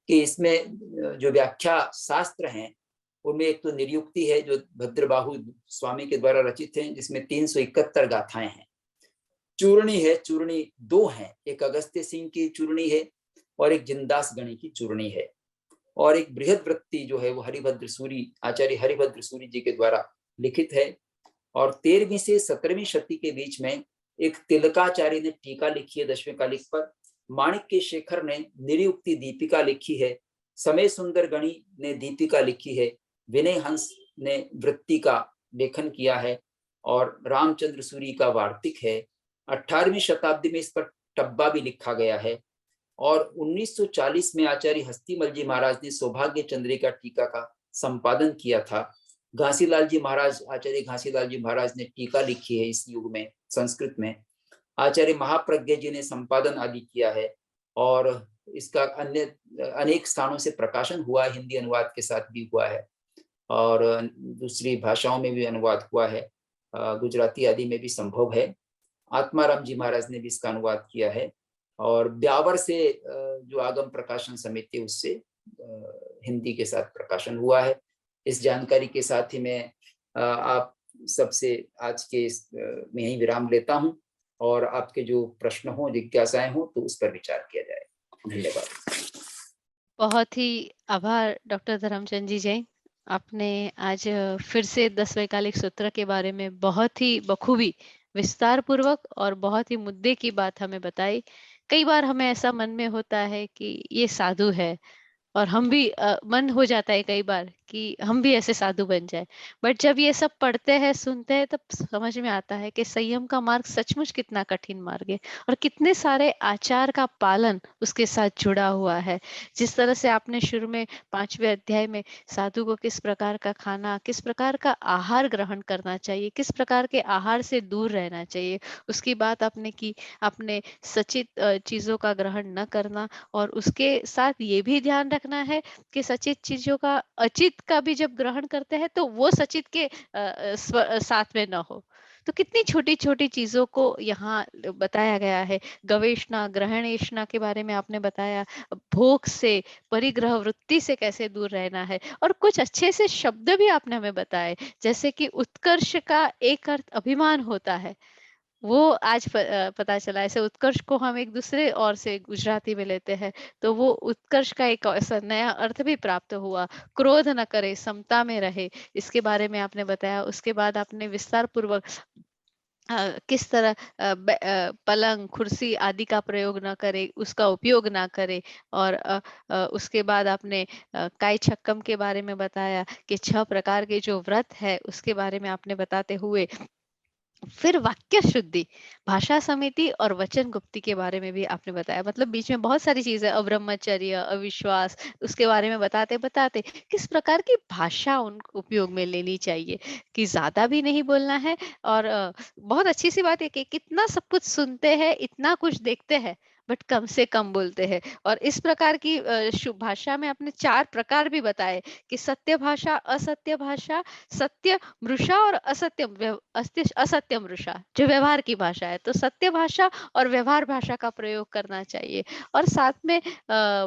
कि इसमें जो व्याख्या शास्त्र हैं उनमें एक तो निर्युक्ति है जो भद्रबाहु स्वामी के द्वारा रचित है, जिसमें 371 गाथाएं हैं। चूर्णी है, चूर्णी दो हैं, एक अगस्त्य सिंह की चूर्णी है और एक जिनदास गणी की चूर्णी है, और एक बृहद वृत्ति जो है वो हरिभद्र सूरी, आचार्य हरिभद्र सूरी जी के द्वारा लिखित है। और 13वीं से 17वीं शती के बीच में एक तिलकाचार्य ने टीका लिखी है 10वें कालिक पर, माणिक्य शेखर ने निरुक्ति दीपिका लिखी है, समय सुंदर गणी ने दीपिका लिखी है, विनय हंस ने वृत्ति का लेखन किया है और रामचंद्र सूरी का वार्तिक है। 18वीं शताब्दी में इस पर टब्बा भी लिखा गया है और 1940 में आचार्य हस्तीमल जी महाराज ने सौभाग्य चंद्रिका टीका का संपादन किया था। घासीलाल जी महाराज, आचार्य घासीलाल जी महाराज ने टीका लिखी है इस युग में संस्कृत में। आचार्य महाप्रज्ञ जी ने संपादन आदि किया है और इसका अन्य अनेक स्थानों से प्रकाशन हुआ, हिंदी अनुवाद के साथ भी हुआ है और दूसरी भाषाओं में भी अनुवाद हुआ है, गुजराती आदि में भी संभव है। आत्माराम जी महाराज ने भी इसका अनुवाद किया है और ब्यावर से जो आगम प्रकाशन समिति उससे हिंदी के साथ प्रकाशन हुआ है। इस जानकारी के साथ ही मैं आप सबसे आज के में ही विराम लेता हूं और आपके जो प्रश्न हो, जिज्ञासाएं हो तो उस पर विचार किया जाए। धन्यवाद। बहुत ही आभार डॉक्टर धर्मचंद जी जैन। आपने आज फिर से 10वें कालिक सूत्र के बारे में बहुत ही बखूबी विस्तार पूर्वक और बहुत ही मुद्दे की बात हमें बताई। कई बार हमें ऐसा मन में होता है कि ये साधु है और हम भी मन हो जाता है कई बार कि हम भी ऐसे साधु बन जाए। बट जब ये सब पढ़ते हैं, सुनते हैं, तब समझ में आता है कि संयम का मार्ग सचमुच कितना कठिन मार्ग है और कितने सारे आचार का पालन उसके साथ जुड़ा हुआ है। जिस तरह से आपने शुरू में 5वें अध्याय में साधु को किस प्रकार का खाना, किस प्रकार का आहार ग्रहण करना चाहिए, किस प्रकार के आहार से दूर रहना चाहिए, उसकी बात आपने की। आपने सचित चीजों का ग्रहण न करना और उसके साथ ये भी ध्यान रखना है कि सचित चीजों का अचित का भी जब ग्रहण करते हैं तो वो सचित के साथ में न हो। तो कितनी छोटी छोटी चीजों को यहाँ बताया गया है। गवेषणा, ग्रहणेषणा के बारे में आपने बताया, भोग से, परिग्रह वृत्ति से कैसे दूर रहना है और कुछ अच्छे से शब्द भी आपने हमें बताए, जैसे कि उत्कर्ष का एक अर्थ अभिमान होता है, वो आज पता चला। ऐसे उत्कर्ष को हम एक दूसरे और से गुजराती में लेते हैं, तो वो उत्कर्ष का एक ऐसा नया अर्थ भी प्राप्त हुआ। क्रोध न करे, समता में रहे, इसके बारे में आपने बताया। उसके बाद आपने विस्तार पूर्वक किस तरह पलंग, कुर्सी आदि का प्रयोग न करे, उसका उपयोग ना करे। और उसके बाद आपने काई छक्कम के बारे में बताया कि 6 प्रकार के जो व्रत है उसके बारे में आपने बताते हुए फिर वाक्य शुद्धि, भाषा समिति और वचन गुप्ति के बारे में भी आपने बताया। मतलब बीच में बहुत सारी चीजें, अब्रह्मचर्य, अविश्वास, उसके बारे में बताते बताते किस प्रकार की भाषा उन उपयोग में लेनी चाहिए कि ज्यादा भी नहीं बोलना है। और बहुत अच्छी सी बात है कि कितना सब कुछ सुनते हैं, इतना कुछ देखते हैं, बट कम से कम बोलते हैं। और इस प्रकार की भाषा में आपने 4 प्रकार भी बताए कि सत्य भाषा, असत्य भाषा, सत्य मृषा और असत्य मृषा, जो व्यवहार की भाषा है। तो सत्य भाषा और व्यवहार भाषा का प्रयोग करना चाहिए, और साथ में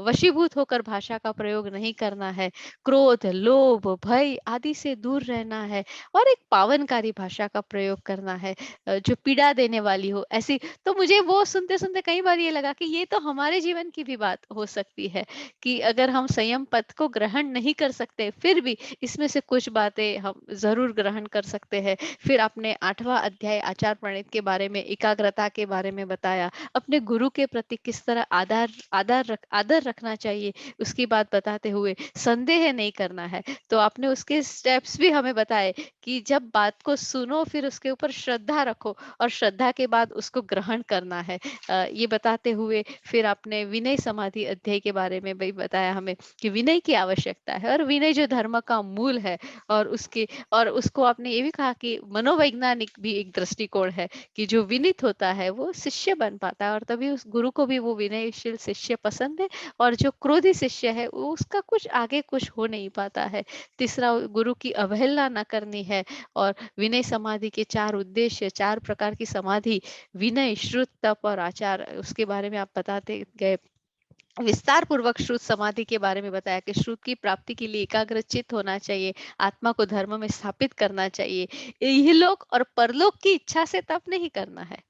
वशीभूत होकर भाषा का प्रयोग नहीं करना है। क्रोध, लोभ, भय आदि से दूर रहना है, और एक पावनकारी भाषा का प्रयोग करना है, जो पीड़ा देने वाली हो ऐसी। तो मुझे वो सुनते-सुनते कई बार ये लगा कि ये तो हमारे जीवन की भी बात हो सकती है, कि अगर हम संयम पथ को ग्रहण नहीं कर सकते, फिर भी इसमें से कुछ बातें हम ज़रूर ग्रहण कर सकते हैं। फिर आपने 8वां अध्याय आचार प्रणीत के बारे में, एकाग्रता के बारे में बताया। अपने गुरु के प्रति किस तरह आदर रखना चाहिए, उसकी बात बताते हुए संदेह नहीं करना है। तो आपने उसके स्टेप्स भी हमें बताए कि जब बात को सुनो, फिर उसके ऊपर श्रद्धा रखो, और श्रद्धा के बाद उसको ग्रहण करना है। ये बताते हुए फिर आपने विनय समाधि अध्याय के बारे में भी बताया हमें कि विनय की आवश्यकता है, और विनय जो धर्म का मूल है। और उसको आपने ये भी कहा कि मनोवैज्ञानिक भी एक दृष्टिकोण है, कि जो विनित होता है वो शिष्य बन पाता है, और तभी उस गुरु को भी वो विनयशील शिष्य पसंद है। और जो क्रोधी शिष्य है वो उसका कुछ आगे कुछ हो नहीं पाता है। तीसरा, गुरु की अवहेलना न करनी है। और विनय समाधि के 4 उद्देश्य, 4 प्रकार की समाधि, विनय, श्रुत, तप और आचार, उसके बारे में आप बताते गए। विस्तार पूर्वक श्रुत समाधि के बारे में बताया कि श्रुत की प्राप्ति के लिए एकाग्रचित्त होना चाहिए, आत्मा को धर्म में स्थापित करना चाहिए, इहलोक और परलोक की इच्छा से तप नहीं करना है।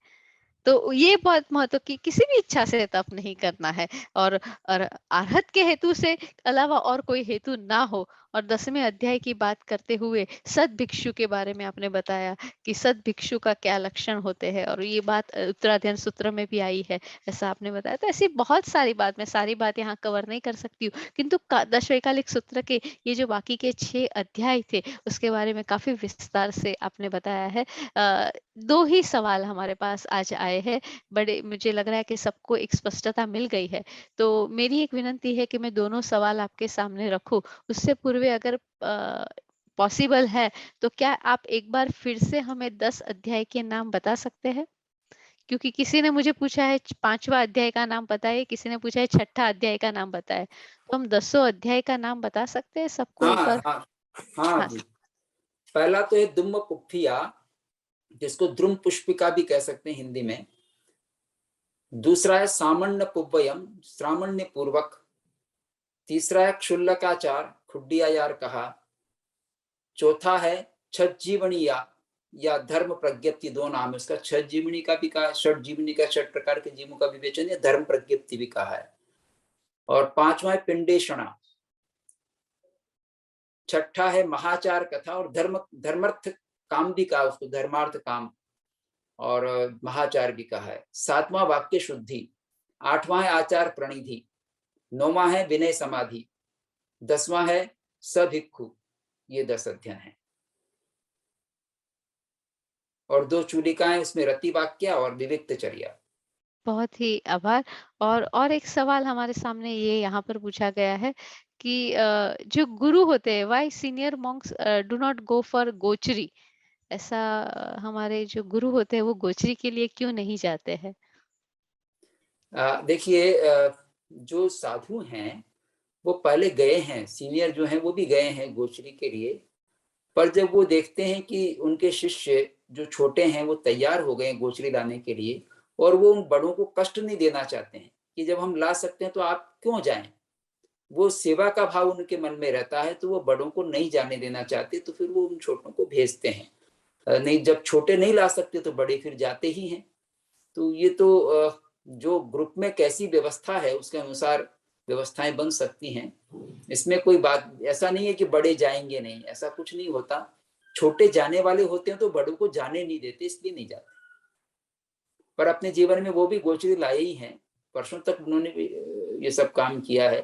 तो ये बहुत महत्व की, किसी भी इच्छा से तप नहीं करना है, और अरहत के हेतु से अलावा और कोई हेतु ना हो। और 10वें अध्याय की बात करते हुए सद भिक्षु के बारे में आपने बताया कि सद भिक्षु का क्या लक्षण होते हैं, और ये बात उत्तराध्ययन सूत्र में भी आई है, ऐसा आपने बताया। तो ऐसी बहुत सारी बात, मैं सारी बात यहाँ कवर नहीं कर सकती हूँ, किंतु दशवैकालिक सूत्र के ये जो बाकी के 6 अध्याय थे, उसके बारे में काफी विस्तार से आपने बताया है। 2 ही सवाल हमारे पास आज आए हैं, बड़े मुझे लग रहा है कि सबको एक स्पष्टता मिल गई है। तो मेरी एक विनंती है कि मैं दोनों सवाल आपके सामने रखूं, उससे पूर्व अगर पॉसिबल है, तो क्या आप एक बार फिर से हमें 10 अध्याय के नाम बता सकते हैं? क्योंकि किसी ने मुझे पूछा है 5वां अध्याय का नाम बताइए, किसी ने पूछा है 6ठा अध्याय का नाम बताए। तो हम 10 अध्याय का नाम बता सकते हैं सबको एक हाँ बार? हाँ हाँ हाँ। जी। पहला तो है दुम्म पुफ्फिया, जिसको द्रुम पुष्पिका भी कह सकते हैं हिंदी में। दूसरा है सामण्य पुव्वयम, श्रामण्य पूर्वक। तीसरा है क्षुल्लकाचार, खुड्डिया यार कहा। चौथा है छठ जीवणिया या धर्म प्रज्ञप्ति, 2 नाम है उसका। छठ जीवनी का भी कहा है, षट जीवनी का 6 प्रकार के जीवों का विवेचन, या धर्म प्रज्ञप्ति भी कहा है। और 5वां है पिंडेषणा। छठा है महाचार कथा, और धर्मर्थ काम भी कहा उसको, धर्मार्थ काम, और महाचार भी कहा है। 7वां वाक्य शुद्धि। 8वां है आचार प्रणिधि। 9वां है विनय समाधि। 10वां है सभिक्षु। ये 10 अध्ययन है, और 2 चूलिकाएं उसमें, रति वाक्य और विविक्त चर्या। बहुत ही आभार। और एक सवाल हमारे सामने ये यहाँ पर पूछा गया है कि जो गुरु होते हैं, why senior monks do not go for गोचरी? ऐसा हमारे जो गुरु होते हैं वो गोचरी के लिए क्यों नहीं जाते हैं? देखिए, जो साधु हैं वो पहले गए हैं, सीनियर जो हैं वो भी गए हैं गोचरी के लिए। पर जब वो देखते हैं कि उनके शिष्य जो छोटे हैं वो तैयार हो गए गोचरी लाने के लिए, और वो उन बड़ों को कष्ट नहीं देना चाहते हैं कि जब हम ला सकते हैं तो आप क्यों जाएं, वो सेवा का भाव उनके मन में रहता है, तो वो बड़ों को नहीं जाने देना चाहते, तो फिर वो उन छोटों को भेजते हैं। नहीं, जब छोटे नहीं ला सकते तो बड़े फिर जाते ही हैं। तो ये तो जो ग्रुप में कैसी व्यवस्था है उसके अनुसार व्यवस्थाएं बन सकती हैं। इसमें कोई बात ऐसा नहीं है कि बड़े जाएंगे नहीं, ऐसा कुछ नहीं होता। छोटे जाने वाले होते हैं तो बड़ों को जाने नहीं देते, इसलिए नहीं जाते। पर अपने जीवन में वो भी गोचरी लाए ही हैं, वर्षों तक उन्होंने भी ये सब काम किया है।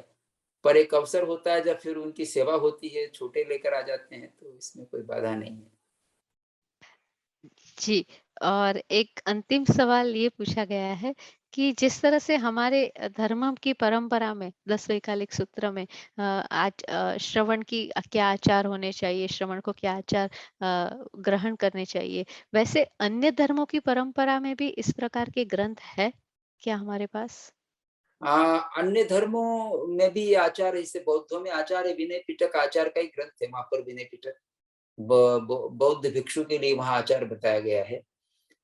पर एक अवसर होता है जब फिर उनकी सेवा होती है, छोटे लेकर आ जाते हैं, तो इसमें कोई बाधा नहीं है। जी। और एक अंतिम सवाल ये पूछा गया है कि जिस तरह से हमारे धर्म की परंपरा में 10 वैकालिक सूत्र में आज श्रवण की क्या आचार होने चाहिए, श्रवण को क्या आचार ग्रहण करने चाहिए, वैसे अन्य धर्मों की परंपरा में भी इस प्रकार के ग्रंथ है क्या हमारे पास? अन्य धर्मों में भी ये आचार, जैसे बौद्धों में आचार है, विनय पिटक आचार का ही ग्रंथ है वहां पर, विनय पिटक बौद्ध भिक्षु के लिए वहां आचार बताया गया है।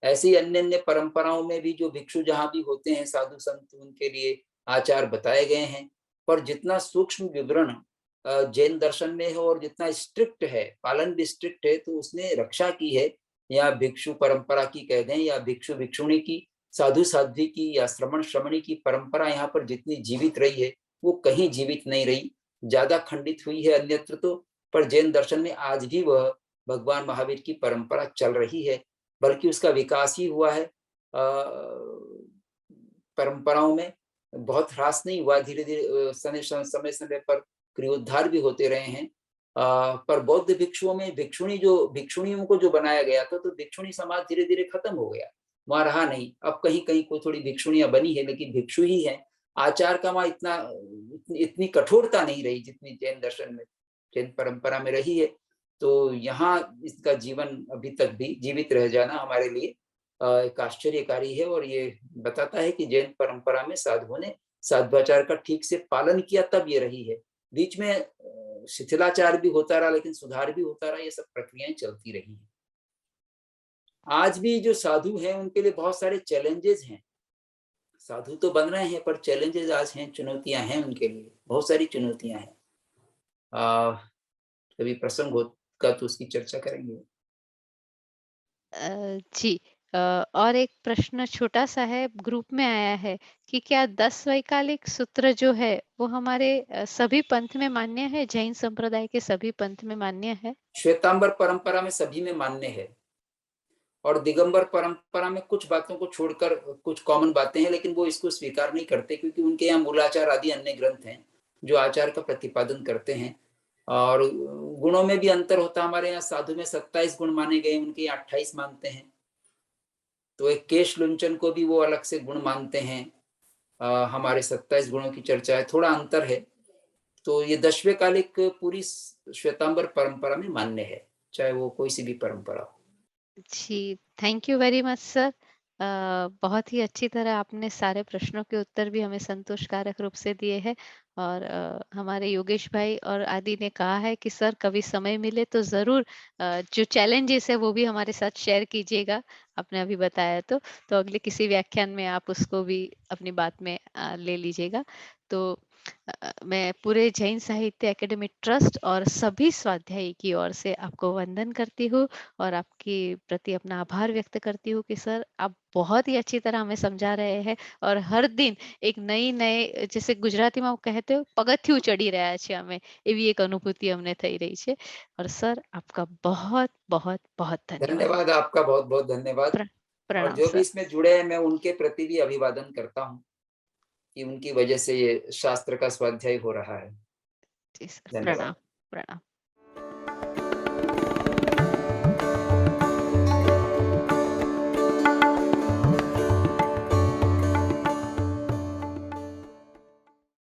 ऐसे ही अन्य अन्य परंपराओं में भी जो भिक्षु जहां भी होते हैं, साधु संत, उनके लिए आचार बताए गए हैं। पर जितना सूक्ष्म विवरण जैन दर्शन में है और जितना स्ट्रिक्ट है, पालन भी स्ट्रिक्ट है, तो उसने रक्षा की है, या भिक्षु परंपरा की कह दें, या भिक्षु भिक्षुणी की, साधु साध्वी की, या श्रमण श्रमणी की परंपरा यहाँ पर जितनी जीवित रही है वो कहीं जीवित नहीं रही, ज्यादा खंडित हुई है अन्यत्र तो। पर जैन दर्शन में आज भी वह भगवान महावीर की परंपरा चल रही है, बल्कि उसका विकास ही हुआ है। परंपराओं में बहुत ह्रास नहीं हुआ, धीरे धीरे समय समय पर क्रियोद्धार भी होते रहे हैं। पर बौद्ध भिक्षुओं में भिक्षुणियों को जो बनाया गया था, तो भिक्षुणी समाज धीरे धीरे खत्म हो गया, वहां रहा नहीं। अब कहीं कहीं कोई थोड़ी भिक्षुणियां बनी है, लेकिन भिक्षु ही है। आचार का वहां इतनी कठोरता नहीं रही जितनी जैन दर्शन में, जैन परंपरा में रही है। तो यहाँ इसका जीवन अभी तक भी जीवित रह जाना हमारे लिए एक आश्चर्यकारी है, और ये बताता है कि जैन परंपरा में साधुओं ने साध्वाचार का ठीक से पालन किया, तब ये रही है। बीच में शिथिलाचार भी होता रहा, लेकिन सुधार भी होता रहा, ये सब प्रक्रियाएं चलती रही हैं। आज भी जो साधु हैं उनके लिए बहुत सारे चैलेंजेस हैं। साधु तो बन रहे हैं, पर चैलेंजेस आज हैं, चुनौतियां हैं, उनके लिए बहुत सारी चुनौतियां हैं। कभी प्रसंग होगा तो उसकी चर्चा करेंगे। जी। और एक प्रश्न छोटा सा है, ग्रुप में आया है कि क्या 10 वैकालिक सूत्र जो है वो हमारे सभी पंथ में मान्य है, जैन संप्रदाय के सभी पंथ में मान्य है? श्वेतांबर परंपरा में सभी में मान्य है, और दिगंबर परंपरा में कुछ बातों को छोड़कर कुछ कॉमन बातें हैं, लेकिन वो इसको स्वीकार नहीं करते, क्योंकि उनके यहाँ मूलाचार आदि अन्य ग्रंथ हैं जो आचार का प्रतिपादन करते हैं। और गुणों में भी अंतर होता है। हमारे यहाँ साधु में 27 गुण माने गए, उनके यहाँ 28 मानते हैं। तो एक केश लुंचन को भी वो अलग से गुण मानते हैं। हमारे 27 गुणों की चर्चा है, थोड़ा अंतर है। तो ये 10वें कालिक पूरी श्वेतांबर परंपरा में मान्य है, चाहे वो कोई सी भी परंपरा हो। जी, thank you very much sir. बहुत ही अच्छी तरह आपने सारे प्रश्नों के उत्तर भी हमें संतोषकारक रूप से दिए हैं, और हमारे योगेश भाई और आदि ने कहा है कि सर कभी समय मिले तो ज़रूर जो चैलेंजेस है वो भी हमारे साथ शेयर कीजिएगा, आपने अभी बताया तो अगले किसी व्याख्यान में आप उसको भी अपनी बात में ले लीजिएगा। तो मैं पूरे जैन साहित्य एकेडमी ट्रस्ट और सभी स्वाध्यायी की ओर से आपको वंदन करती हूँ, और आपके प्रति अपना आभार व्यक्त करती हूँ कि सर आप बहुत ही अच्छी तरह हमें समझा रहे हैं, और हर दिन एक नए जैसे ગુજરાતીમાં कहते हो પગથિયું ચડી રહ્યા છે અમે, એવી એક અનુભૂતિ અમને થઈ રહી છે। और सर आपका बहुत बहुत बहुत धन्यवाद। धन्यवाद, आपका बहुत बहुत धन्यवाद। और प्रणाम जो भी सर। इसमें जुड़े हैं, मैं उनके प्रति भी अभिवादन करता हूँ कि उनकी वजह से ये शास्त्र का स्वाध्याय हो रहा है। जी सर, प्रणाम। धन्यवाद। प्रणाम।